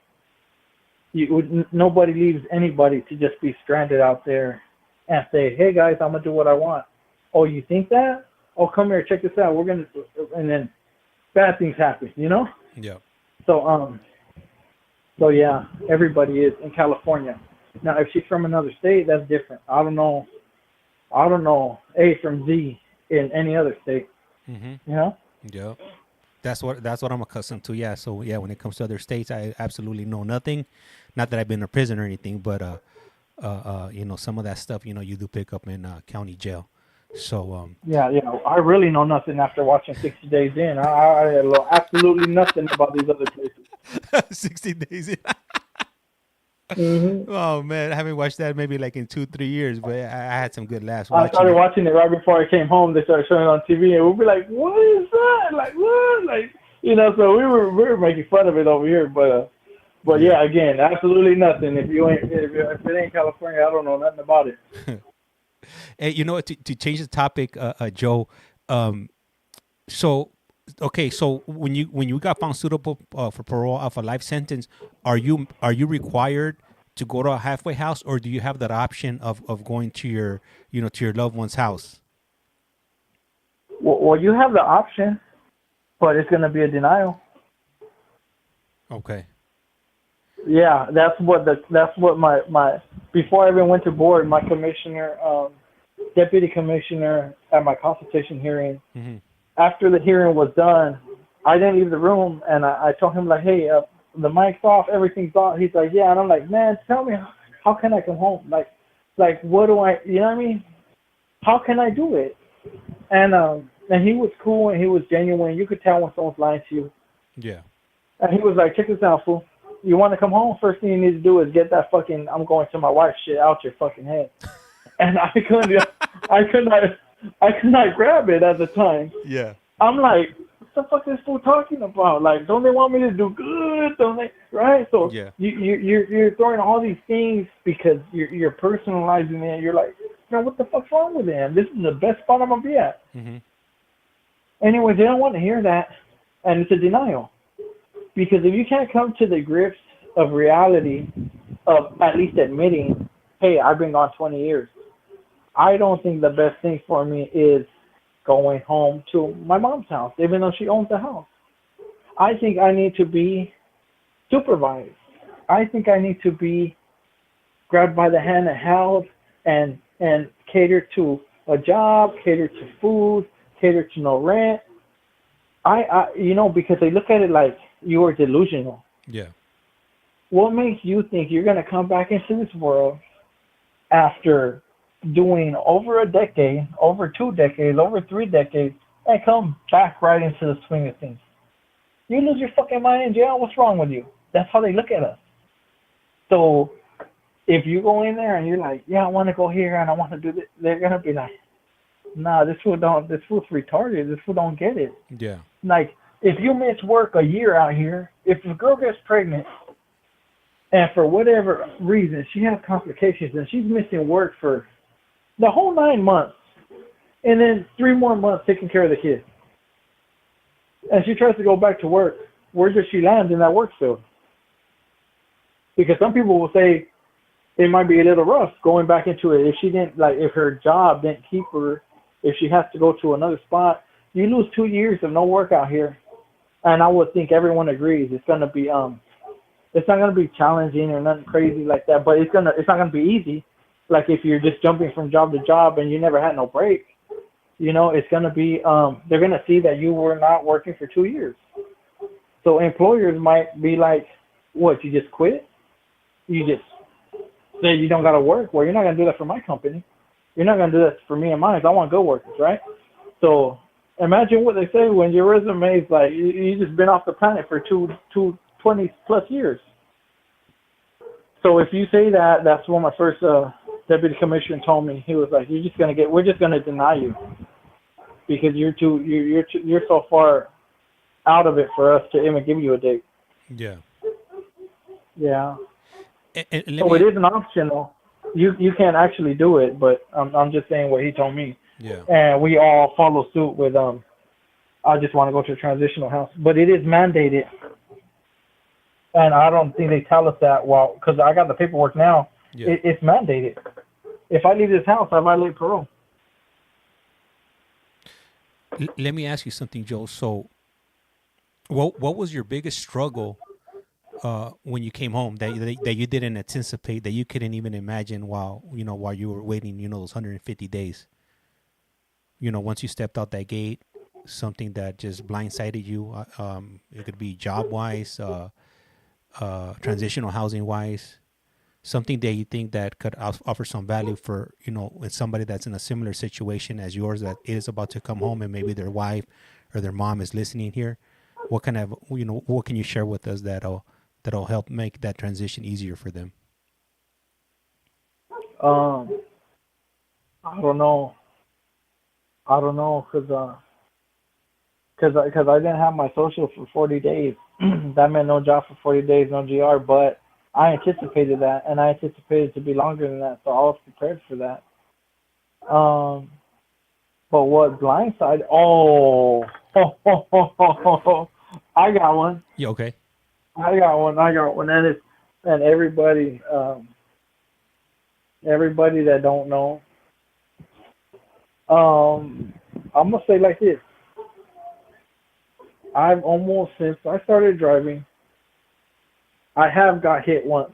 Nobody leaves anybody to just be stranded out there and say, hey guys, I'm going to do what I want. Oh, you think that? Oh, come here, check this out. We're going to, and then bad things happen, you know? Yeah. So yeah, everybody is in California. Now, if she's from another state, that's different. I don't know A from Z in any other state. Mm-hmm. You know? Yeah. That's what I'm accustomed to. Yeah. So yeah, when it comes to other states, I absolutely know nothing. Not that I've been in prison or anything, but you know, some of that stuff, you know, you do pick up in county jail. So yeah, I really know nothing after watching 60 Days In. I know absolutely nothing about these other places. 60 Days In. Mm-hmm. Oh man, I haven't watched that maybe like in 2-3 years, but I had some good laughs. I started watching it right before I came home. They started showing it on TV, and we'd be like, "What is that? Like what? Like you know?" So we were making fun of it over here, but yeah, again, absolutely nothing. If it ain't California, I don't know nothing about it. Hey, you know what? To change the topic, Joe. So okay, so when you got found suitable for parole off a life sentence, are you required to go to a halfway house, or do you have that option of going to your loved one's house? Well, you have the option, but it's going to be a denial. Okay. Yeah, that's what my before I even went to board, my commissioner, deputy commissioner at my consultation hearing. Mm-hmm. After the hearing was done, I didn't leave the room, and I told him like, hey, the mic's off, everything's off. He's like, yeah, and I'm like, man, tell me how can I come home? Like what do I, you know what I mean? How can I do it? And he was cool and he was genuine. You could tell when someone's lying to you. Yeah. And he was like, check this out, fool. You want to come home? First thing you need to do is get that fucking I'm going to my wife shit out your fucking head. And I could not grab it at the time. Yeah. I'm like, what the fuck is this fool talking about? Like, don't they want me to do good? Don't they? Right? So Yeah. you're throwing all these things because you're personalizing it. You're like, man, what the fuck's wrong with him? This is the best spot I'm gonna be at. Mm-hmm. Anyway, they don't want to hear that, and it's a denial. Because if you can't come to the grips of reality, of at least admitting, hey, I've been gone 20 years, I don't think the best thing for me is going home to my mom's house, even though she owns the house. I think I need to be supervised. I think I need to be grabbed by the hand and held and catered to a job, catered to food, catered to no rent. Because they look at it like you are delusional. Yeah. What makes you think you're going to come back into this world after doing over a decade, over 2 decades, over 3 decades, and come back right into the swing of things? You lose your fucking mind in jail, what's wrong with you? That's how they look at us. So if you go in there and you're like, yeah, I want to go here and I want to do this, they're going to be like, nah, this fool's retarded. This fool don't get it. Yeah. Like, if you miss work a year out here, if a girl gets pregnant and for whatever reason she has complications and she's missing work for the whole 9 months and then 3 more months taking care of the kid, and she tries to go back to work, where does she land in that work field? Because some people will say it might be a little rough going back into it. If she didn't, like, if her job didn't keep her, if she has to go to another spot, you lose 2 years of no work out here. And I would think everyone agrees it's gonna be it's not gonna be challenging or nothing crazy like that, but it's not gonna be easy. Like if you're just jumping from job to job and you never had no break, it's gonna be they're gonna see that you were not working for 2 years. So employers might be like, what, you just quit? You just say you don't gotta work? Well, you're not gonna do that for my company. You're not gonna do that for me and mine. I want good workers, right? So imagine what they say when your resume is like you just been off the planet for 20 plus years. So if you say that, that's what my first deputy commissioner told me. He was like, we're just gonna deny you because you're so far out of it for us to even give you a date. Yeah. Yeah. And so it is an option though. You can't actually do it, but I'm just saying what he told me. Yeah. And we all follow suit with I just want to go to a transitional house, but it is mandated. And I don't think they tell us that because I got the paperwork now. Yeah. It's mandated. If I leave this house, I violate parole. Let me ask you something, Joe. So, what was your biggest struggle when you came home that you didn't anticipate, that you couldn't even imagine while you were waiting, those 150 days? Once you stepped out that gate, something that just blindsided you. It could be job-wise, transitional housing-wise, something that you think that could offer some value for, somebody that's in a similar situation as yours that is about to come home and maybe their wife or their mom is listening here. What kind of, what can you share with us that'll help make that transition easier for them? I don't know. Because I didn't have my social for 40 days. That meant no job for 40 days, no GR, but I anticipated that, and I anticipated it to be longer than that, so I was prepared for that. But what blindside? I got one. Yeah, okay. I got one, and everybody that don't know, I'm gonna say like this. I've almost, since I started driving, I have got hit once.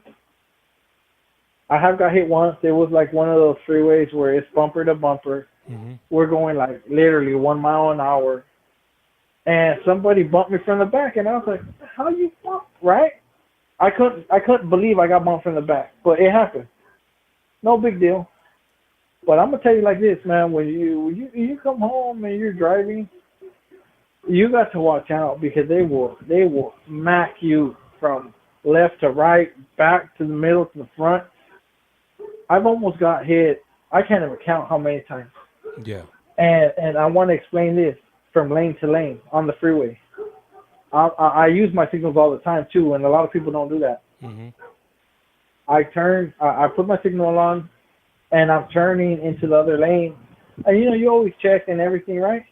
I have got hit once. It was like one of those freeways where it's bumper to bumper. Mm-hmm. We're going like literally 1 mile an hour. And somebody bumped me from the back, and I was like, how you bump, right? I couldn't believe I got bumped from the back, but it happened. No big deal. But I'm gonna tell you like this, man. When you come home and you're driving, you got to watch out because they will smack you from left to right, back to the middle to the front. I've almost got hit. I can't even count how many times. Yeah. And I want to explain this from lane to lane on the freeway. I use my signals all the time too, and a lot of people don't do that. Mm-hmm. I put my signal on, and I'm turning into the other lane. And you always check and everything, right?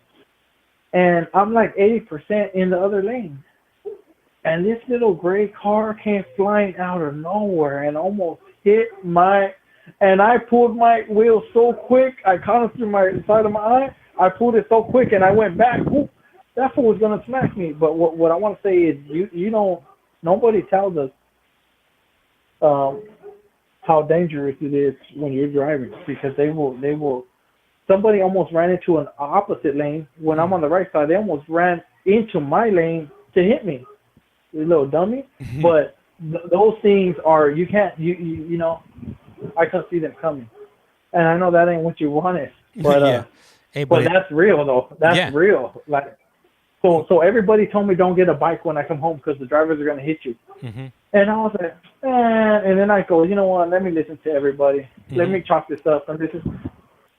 And I'm like 80% in the other lane. And this little gray car came flying out of nowhere and almost hit and I pulled my wheel so quick, I caught it through my side of my eye. I pulled it so quick and I went back. Ooh, that fool was gonna smack me. But what I want to say is, you don't. Nobody tells us how dangerous it is when you're driving, because they will. Somebody almost ran into an opposite lane when I'm on the right side. They almost ran into my lane to hit me, you little dummy. But those things are, you can't, you know, I can see them coming. And I know that ain't what you wanted, but Yeah. Hey, but that's real though. That's real. Like, so everybody told me don't get a bike when I come home because the drivers are gonna hit you. Mm-hmm. And I was like, and then I go, you know what? Let me listen to everybody. Let me chalk this up. And this is,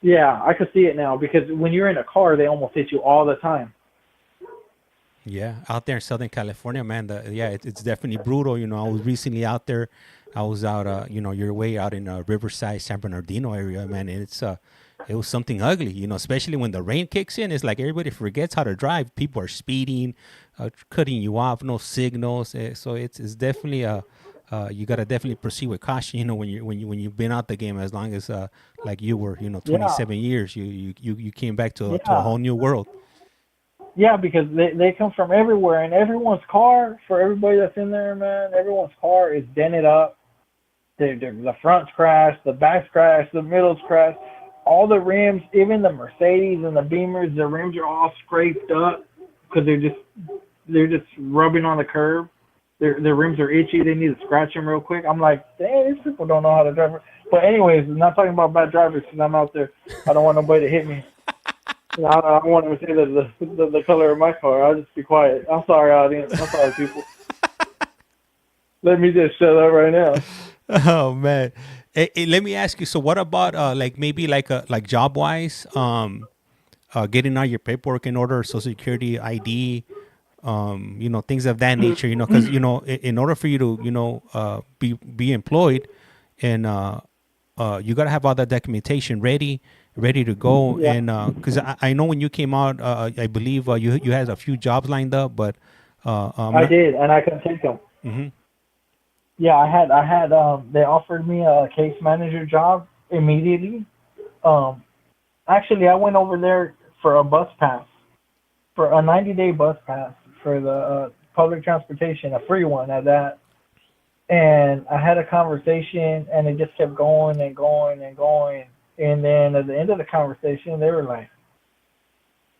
yeah, I could see it now, because when you're in a car, they almost hit you all the time. Yeah, out there in Southern California, man. It's definitely brutal. You know, I was recently out there. I was out, your way out in Riverside, San Bernardino area, man. And it was something ugly, you know, especially when the rain kicks in. It's like everybody forgets how to drive. People are speeding, cutting you off, no signals. So it's definitely you gotta definitely proceed with caution. You know, when you've been out the game as long as like you were, 27 years, you came back to a whole new world. Yeah, because they come from everywhere, and everyone's car, for everybody that's in there, man, everyone's car is dented up. The front's crashed, the back's crashed, the middle's crashed. All the rims, even the Mercedes and the Beamers, the rims are all scraped up because they're just rubbing on the curb. Their rims are itchy. They need to scratch them real quick. I'm like, dang, these people don't know how to drive. But anyways, I'm not talking about bad drivers because I'm out there. I don't want nobody to hit me. I don't want to say the color of my car. I'll just be quiet. I'm sorry, audience. I'm sorry, people. Let me just shut up right now. Oh man, hey, let me ask you. So, what about like maybe like job wise, getting all your paperwork in order, Social Security, ID, things of that nature. Because in order for you to be employed, and you gotta have all that documentation ready to go. Yeah. And because I know when you came out, I believe you had a few jobs lined up, but I did, and I couldn't take them. Mm-hmm. Yeah, I had they offered me a case manager job immediately. Actually, I went over there for a bus pass, for a 90-day bus pass for the public transportation, a free one at that. And I had a conversation, and it just kept going and going and going. And then at the end of the conversation, they were like,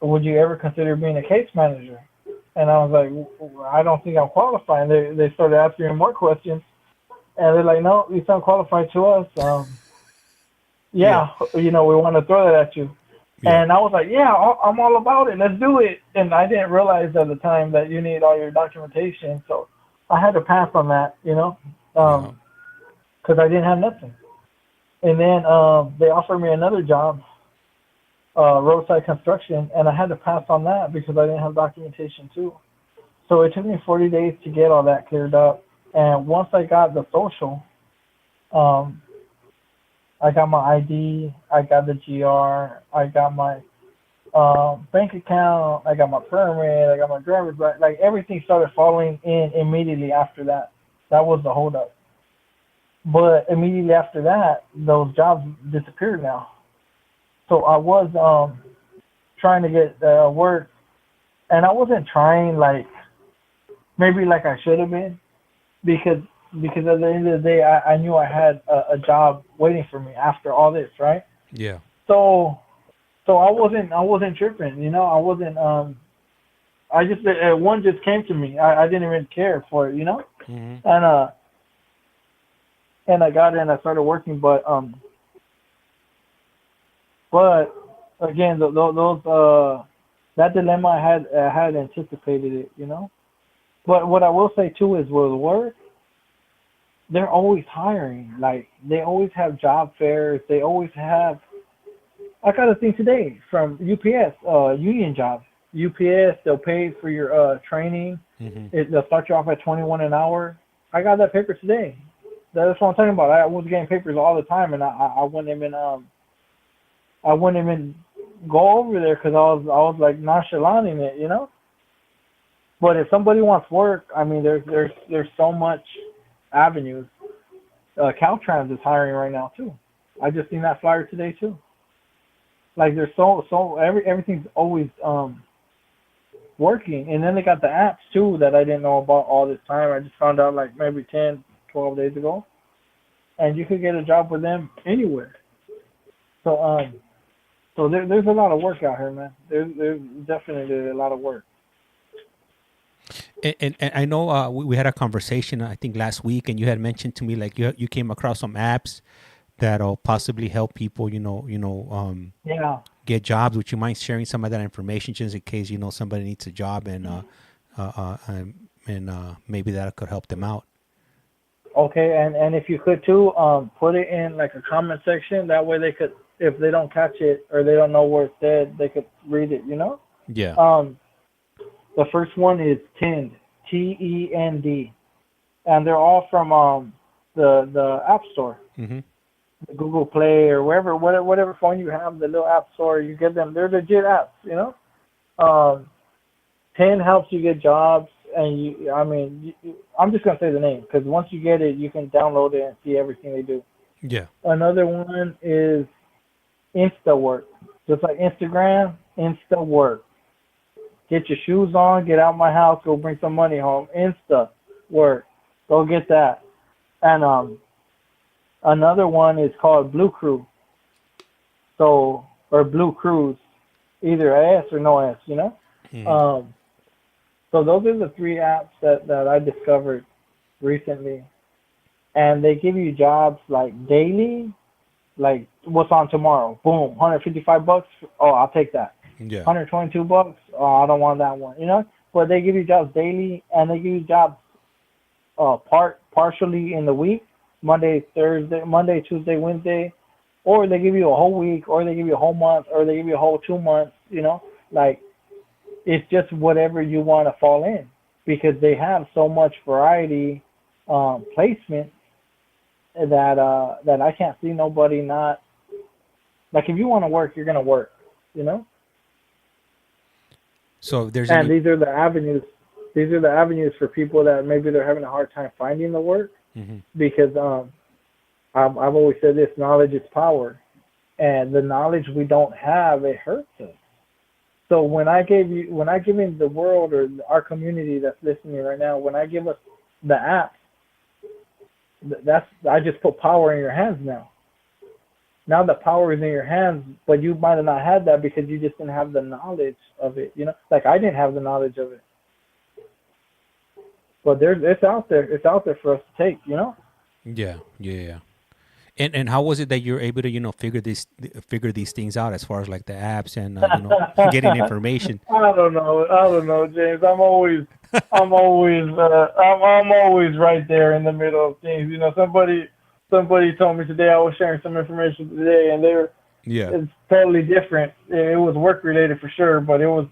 "Would you ever consider being a case manager?" And I was like, "I don't think I'm qualified." And they started asking me more questions. And they're like, "No, you sound qualified to us. We want to throw that at you." Yeah. And I was like, "Yeah, I'm all about it. Let's do it." And I didn't realize at the time that you need all your documentation. So I had to pass on that, because I didn't have nothing. And then they offered me another job, roadside construction, and I had to pass on that because I didn't have documentation too. So it took me 40 days to get all that cleared up. And once I got the social, I got my ID, I got the GR, I got my bank account, I got my permit, I got my driver's license. Like, everything started falling in immediately after that. That was the holdup. But immediately after that, those jobs disappeared now. So I was trying to get work, and I wasn't trying maybe like I should have been, because because at the end of the day, I knew I had a job waiting for me after all this, right? Yeah. So I wasn't tripping, I wasn't I just one just came to me. I didn't even care for it, Mm-hmm. and and I got in. I started working, but again, those that dilemma I had anticipated it. But what I will say too is with work, they're always hiring. Like they always have job fairs. They always have. I got a thing today from UPS, union job. UPS, they'll pay for your training. Mm-hmm. They'll start you off at 21 an hour. I got that paper today. That's what I'm talking about. I was getting papers all the time, and I wouldn't even I wouldn't even go over there because I was like nonchalanting it. But if somebody wants work, I mean, there's so much avenues. Caltrans is hiring right now too. I just seen that flyer today too. Like there's everything's always working, and then they got the apps too that I didn't know about all this time. I just found out like maybe 10, 12 days ago, and you could get a job with them anywhere. So there's a lot of work out here, man. There's definitely a lot of work. And I know we had a conversation I think last week, and you had mentioned to me like you came across some apps that'll possibly help people, Yeah. get jobs. Would you mind sharing some of that information just in case somebody needs a job and maybe that could help them out? Okay, and if you could too, put it in like a comment section. That way they could, if they don't catch it or they don't know where it's said, they could read it. Yeah. The first one is Tend, TEND, and they're all from the App Store, Mm-hmm. the Google Play or whatever phone you have, the little App Store. You get them; they're legit apps. Tend helps you get jobs, and I'm just gonna say the name because once you get it, you can download it and see everything they do. Yeah. Another one is InstaWork, just like Instagram, InstaWork. Get your shoes on, get out my house, go bring some money home. Insta work. Go get that. And another one is called Blue Crew. Or Blue Cruise. Either S or no S, Mm-hmm. So those are the three apps that I discovered recently. And they give you jobs like daily, like what's on tomorrow. Boom, $155. Oh, I'll take that. Yeah. $122. Oh, I don't want that one. But they give you jobs daily, and they give you jobs partially in the week, Monday, Tuesday, Wednesday, or they give you a whole week, or they give you a whole month, or they give you a whole 2 months. Like it's just whatever you want to fall in because they have so much variety placement that I can't see nobody not like if you want to work, you're gonna work. So if there's And any. these are the avenues. These are the avenues for people that maybe they're having a hard time finding the work Mm-hmm. because I've always said this: knowledge is power, and the knowledge we don't have, it hurts us. So when I give in the world or our community that's listening right now, when I give us the app, I just put power in your hands now. Now the power is in your hands, but you might have not had that because you just didn't have the knowledge of it. Like I didn't have the knowledge of it. But it's out there. It's out there for us to take. Yeah. Yeah. And how was it that you're able to figure these things out as far as like the apps and getting information? I don't know, James. I'm always right there in the middle of things. Somebody told me today I was sharing some information today, and Yeah. it's totally different. It was work related for sure, but it was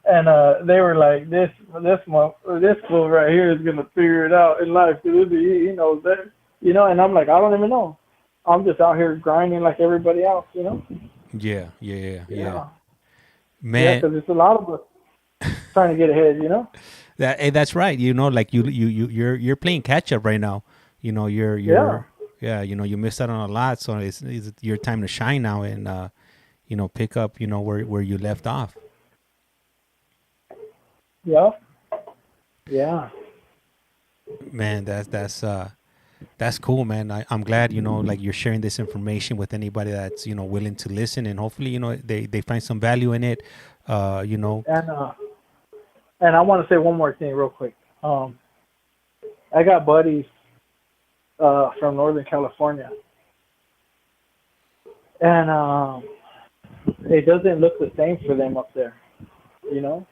and they were like this fool right here is gonna figure it out in life because he knows that and I'm like I don't even know. I'm just out here grinding like everybody else. Yeah. Yeah. Yeah. Yeah, Man, because it's a lot of us trying to get ahead. that's right. Like you're playing catch up right now. You're Yeah. yeah. You missed out on a lot, so it's your time to shine now and pick up where you left off. Yeah. Yeah. Man, that's cool, man. I'm glad, like you're sharing this information with anybody that's, willing to listen, and hopefully, they find some value in it. Uh, you know, And I want to say one more thing real quick. I got buddies from Northern California, and it doesn't look the same for them up there, you know.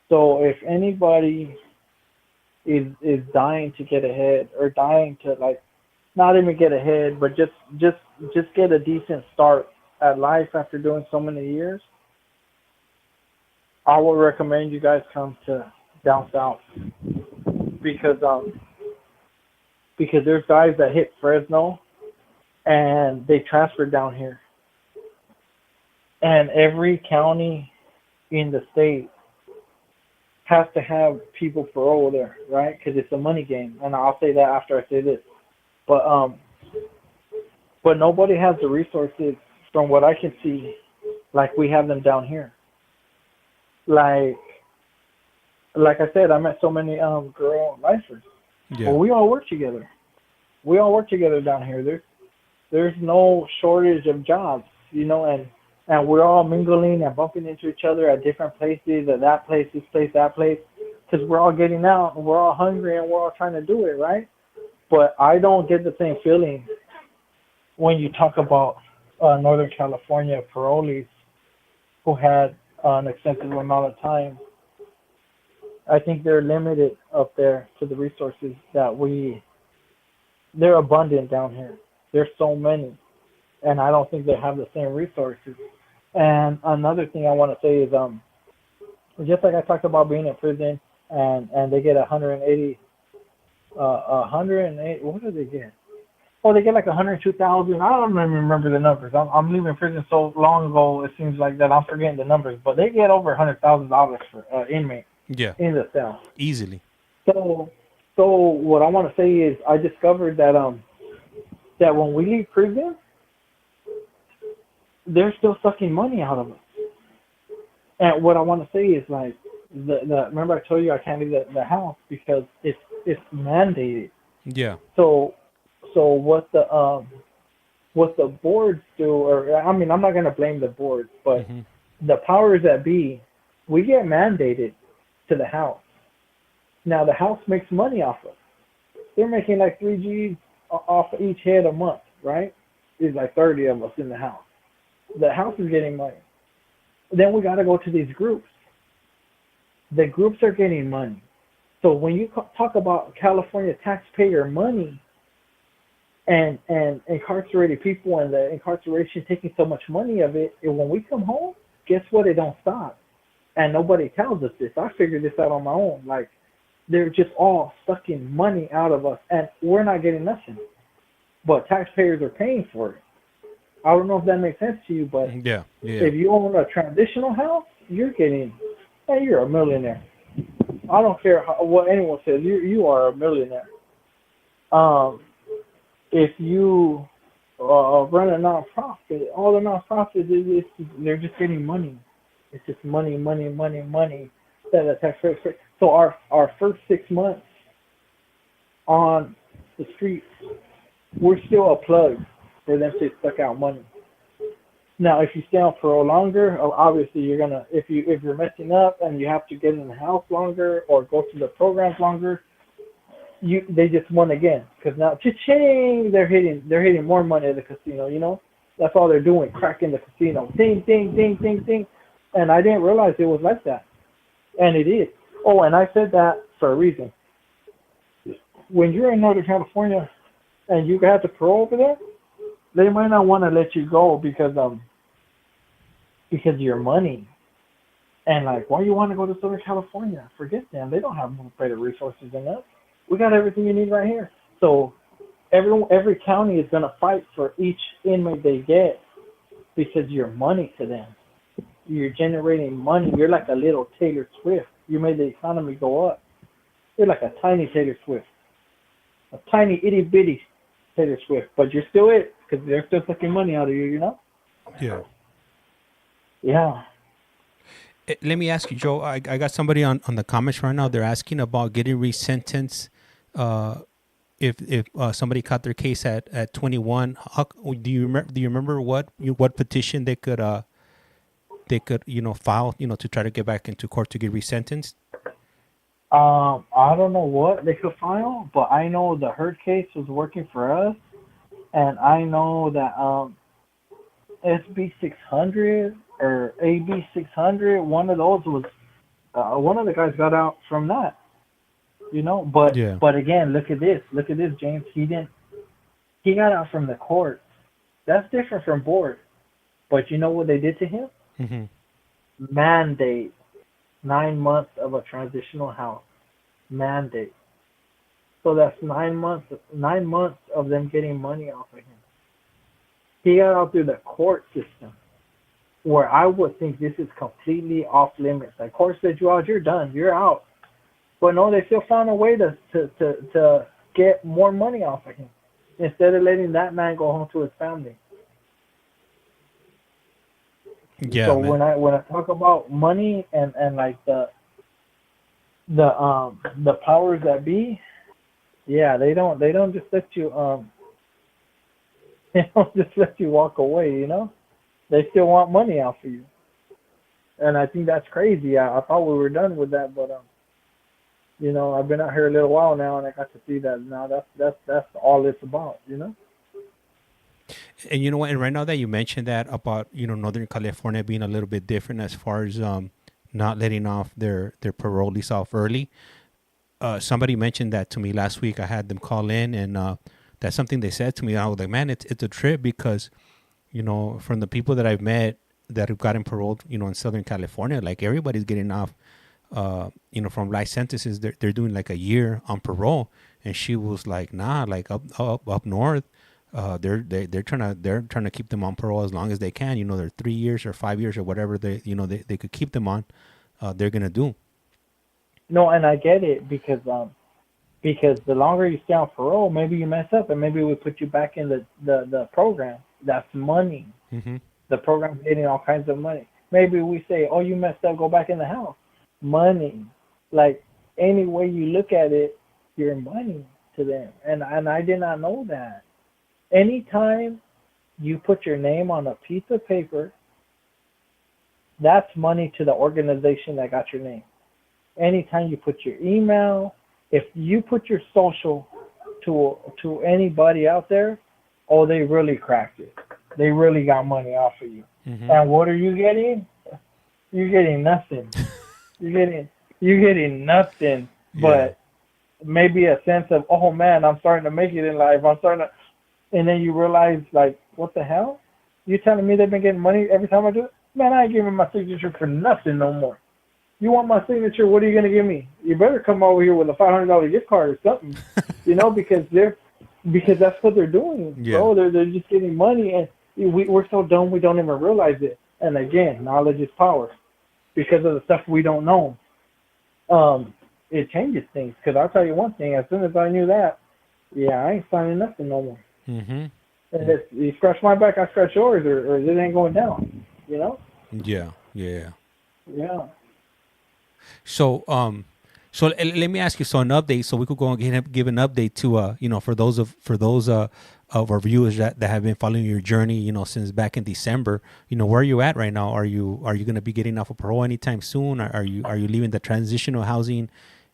So if anybody is dying to get ahead, or dying to, like, not even get ahead, but just get a decent start at life after doing so many years, I would recommend you guys come to down south, because there's guys that hit Fresno and they transferred down here, and every county in the state has to have people parole there, right? Because it's a money game, and I'll say that after I say this. But nobody has the resources, from what I can see, like we have them down here. Like I said, I met so many girl lifers. yeah, Well, we all work together. We all work together down here. There's no shortage of jobs, and we're all mingling and bumping into each other at different places, at that place, this place, that place, because we're all getting out and we're all hungry and we're all trying to do it, right? But I don't get the same feeling when you talk about Northern California parolees who had an extensive amount of time. I think they're limited up there to the resources that they're abundant down here. There's so many, and I don't think they have the same resources. And another thing I want to say is, just like I talked about being in prison, and they get 180, what do they get? Oh, they get like 102,000. I don't even remember the numbers. I'm leaving prison so long ago, it seems like that I'm forgetting the numbers. But they get over $100,000 for inmate yeah, in the cell. easily. So what I want to say is, I discovered that that when we leave prison, they're still sucking money out of us. And what I want to say is, like, remember I told you I can't leave the house because it's mandated. Yeah, So what the boards do, or I mean, I'm not gonna blame the boards, but hmm the powers that be, we get mandated to the house. Now the house makes money off us. They're making like 3G's off each head a month, right? There's like 30 of us in the house. The house is getting money. Then we got to go to these groups. The groups are getting money. So when you talk about California taxpayer money and incarcerated people and the incarceration taking so much money of it, and when we come home, guess what? It don't stop. And nobody tells us this. I figured this out on my own. Like, they're just all sucking money out of us, and we're not getting nothing. But taxpayers are paying for it. I don't know if that makes sense to you, but yeah, if you own a traditional house, you're a millionaire. I don't care what anyone says. You are a millionaire. If you run a nonprofit, all the nonprofits, they're just getting money. It's just money that the taxpayers pay. So our first 6 months on the streets, we're still a plug for them to suck out money. Now, if you stay on parole longer, obviously you're gonna, if you're messing up and you have to get in the house longer or go through the programs longer, they just won again, because now, cha-ching, they're hitting more money at the casino. That's all they're doing, cracking the casino, ding, ding, ding, ding, ding. And I didn't realize it was like that, and it is. Oh, and I said that for a reason. When you're in Northern California and you have to parole over there, they might not want to let you go because of your money. And like, why you want to go to Southern California? Forget them. They don't have more better resources than us. We got everything you need right here. So every county is going to fight for each inmate they get because you're money to them. You're generating money. You're like a little Taylor Swift. You made the economy go up. You're like a tiny Taylor Swift. A tiny itty bitty Taylor Swift. But you're still it, because they're still sucking money out of you, yeah. Yeah. Let me ask you, Joe. I got somebody on the comments right now. They're asking about getting resentenced if somebody caught their case at 21, do you remember what petition they could file to try to get back into court to get resentenced? I don't know what they could file, but I know the Hurt case was working for us, and I know that SB 600 or AB 600, one of those was one of the guys got out from that, But Yeah. but again, look at this, James. He got out from the court. That's different from board. But you know what they did to him? Mm-hmm. Mandate 9 months of a transitional house. Mandate. So that's 9 months. 9 months of them getting money off of him. He got out through the court system, where I would think this is completely off limits. Like, court said you out, you're done, you're out. But no, they still found a way to get more money off of him instead of letting that man go home to his family. Yeah. So man. when I talk about money and like the powers that be, yeah, they don't just let you they don't just let you walk away, They still want money off of you. And I think that's crazy. I thought we were done with that, but I've been out here a little while now, and I got to see that now. That's all it's about, And you know what? And right now that you mentioned that about Northern California being a little bit different as far as not letting off their parolees off early. Somebody mentioned that to me last week. I had them call in, and that's something they said to me. I was like, man, it's a trip because from the people that I've met that have gotten paroled, in Southern California, like everybody's getting off. From life sentences, they're doing like a year on parole, and she was like, nah, like up north, they're trying to keep them on parole as long as they can. They're 3 years or 5 years or whatever they could keep them on. They're gonna do. No, and I get it because the longer you stay on parole, maybe you mess up, and maybe we put you back in the program. That's money. Mm-hmm. The program's getting all kinds of money. Maybe we say, oh, you messed up, go back in the house. Money. Like, any way you look at it, you're money to them. And I did not know that. Anytime you put your name on a piece of paper, that's money to the organization that got your name. Anytime you put your email, if you put your social to anybody out there, oh, they really cracked it. They really got money off of you. Mm-hmm. And what are you getting? You're getting nothing. You're getting nothing, but maybe a sense of, oh man, I'm starting to make it in life. And then you realize, like, what the hell? You telling me they've been getting money every time I do it? Man, I ain't giving my signature for nothing no more. You want my signature? What are you gonna give me? You better come over here with a $500 gift card or something, because that's what they're doing, bro. They're just getting money, and we're so dumb we don't even realize it. And again, knowledge is power. Because of the stuff we don't know, it changes things. Because I'll tell you one thing: as soon as I knew that, I ain't signing nothing no more. Mm-hmm. And if you scratch my back, I scratch yours, or it ain't going down. Yeah. Yeah. So let me ask you. So an update, so we could go and give an update to for those of our viewers that have been following your journey, since back in December. Where are you at right now? Are you going to be getting off of parole anytime soon? Are you leaving the transitional housing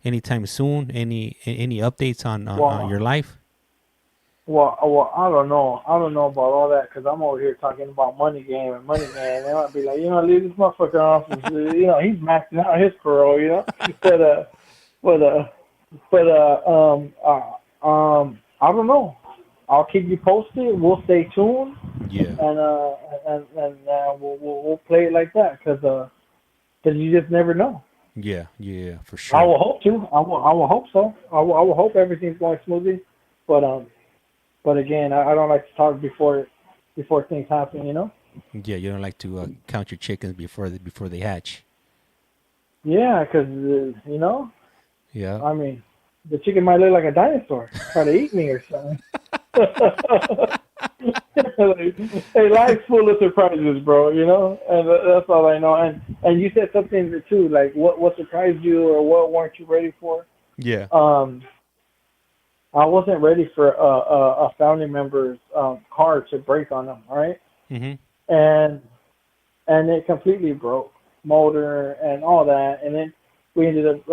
anytime soon? Any updates on your life? Well, I don't know. I don't know about all that because I'm over here talking about money game. They might be like, leave this motherfucker off. He's maxing out his parole. I don't know. I'll keep you posted. We'll stay tuned. Yeah. And we'll play it like that because you just never know. Yeah, for sure. I will hope to. I will hope so. I will hope everything's going smoothly. But again, I don't like to talk before things happen. Yeah, you don't like to count your chickens before they hatch. Yeah, because Yeah. I mean, the chicken might look like a dinosaur, try to eat me or something. Hey, life's full of surprises, bro. And that's all I know. And you said something too, like what surprised you or what weren't you ready for? Yeah. I wasn't ready for a family member's car to break on them, right? Mm-hmm. And it completely broke, motor and all that, and then we ended up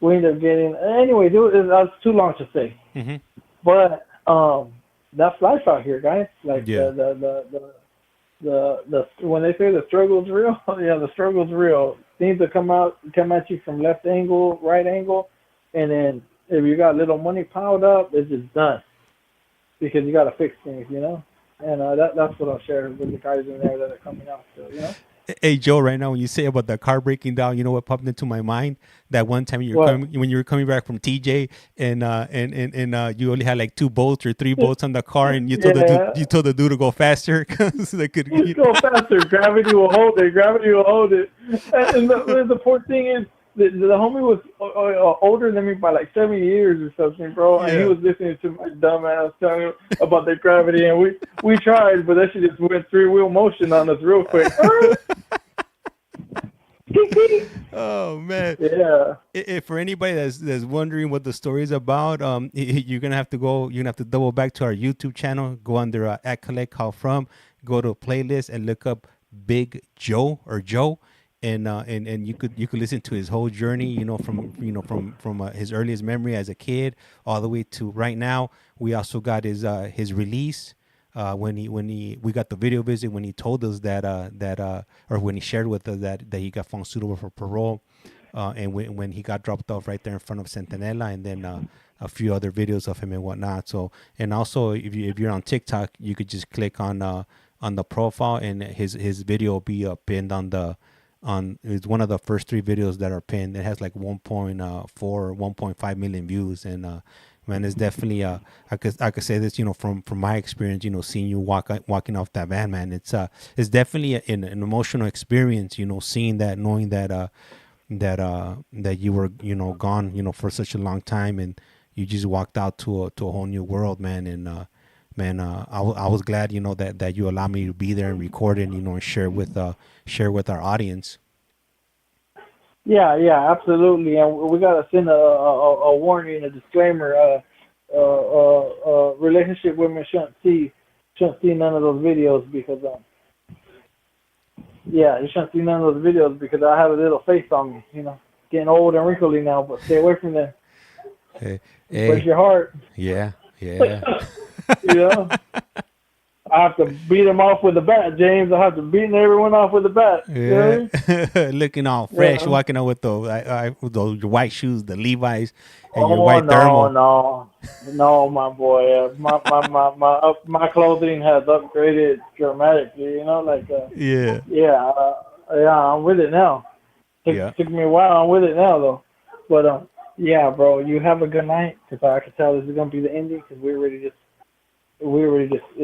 getting anyway. That's too long to say, Mm-hmm. but that's life out here, guys. Like Yeah. when they say the struggle's real, yeah, the struggle's real. Things that come at you from left angle, right angle, and then if you got little money piled up, it's just done because you got to fix things, you know. And that's what I'll share with the guys in there that are coming out still, you know. Hey Joe, right now when you say about the car breaking down, you know what popped into my mind? That one time What? when you were coming back from TJ and you only had like 2 bolts or 3 bolts on the car, and Yeah, you told the dude to go faster because they could. just go faster. Gravity will hold it. Gravity will hold it. And the poor thing is, the homie was older than me by like 7 years or something, bro. And he Yeah. was listening to my dumb ass telling him about the gravity, and we tried, but that shit just went 3-wheel motion on us real quick. Oh man. Yeah. If for anybody that's wondering what the story is about, you're gonna have to go. You're gonna have to double back to our YouTube channel. Go under at CollectCallFrom. Go to a playlist and look up Big Joe or Joe, and you could listen to his whole journey. You know, from his earliest memory as a kid all the way to right now. We also got his release. When we got the video visit when he told us or when he shared with us that he got found suitable for parole, and when he got dropped off right there in front of Centinela, and then a few other videos of him and whatnot. So, and also if you're on TikTok, you could just click on the profile, and his video will be pinned on it's one of the first 3 videos that are pinned. It has like 1.4 1.5 million views, and man, it's definitely I could say this, you know, from my experience, you know, seeing you walking off that van, man, it's definitely an emotional experience, you know, seeing that, knowing that you were, you know, gone, you know, for such a long time, and you just walked out to a whole new world, man. And man, I was glad, you know, that you allowed me to be there and record it, you know, and share with our audience. Yeah, absolutely. And we gotta send a warning, a disclaimer. Relationship women shouldn't see none of those videos because yeah, you shouldn't see none of those videos because I have a little face on me. You know, getting old and wrinkly now, but stay away from them. Hey, Break hey, your heart. yeah, yeah. You know, I have to beat them off with a bat, James. I have to beat everyone off with a bat. You know what I Yeah, mean? looking all fresh, Yeah. walking out with with those white shoes, the Levi's, and your Oh white no, thermal. no, no, my boy. My clothing has upgraded dramatically. You know, like Yeah, yeah, I'm with it now. yeah, Took me a while. I'm with it now though. But yeah, bro, you have a good night because I can tell this is gonna be the ending because it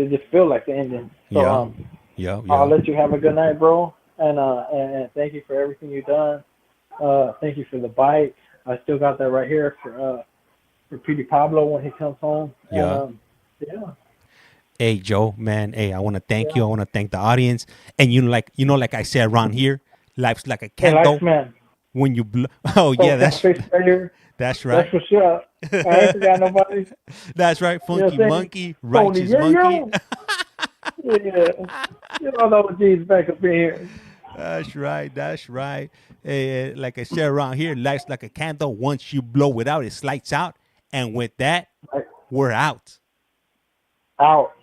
just feel like the ending. So yeah, yeah, I'll yeah. let you have a good night, bro. And thank you for everything you've done. Thank you for the bike. I still got that right here for Petey Pablo when he comes home. And Yeah. yeah, Hey Joe, man. Hey, I want to thank you. yeah. I want to thank the audience. And like I said around here, life's like a Hey, Lex, candle. man. When you oh yeah, SoCal face right here. that's That's right. what's up. I ain't forgot nobody. That's right. You know Funky what I'm saying? monkey, Tony righteous monkey. Yayo. Yeah. You know those G's back up in here. That's right. That's right. Hey, like I said around here, life's like a candle. Once you blow it out, it's lights out. And with that, Like, we're out. out.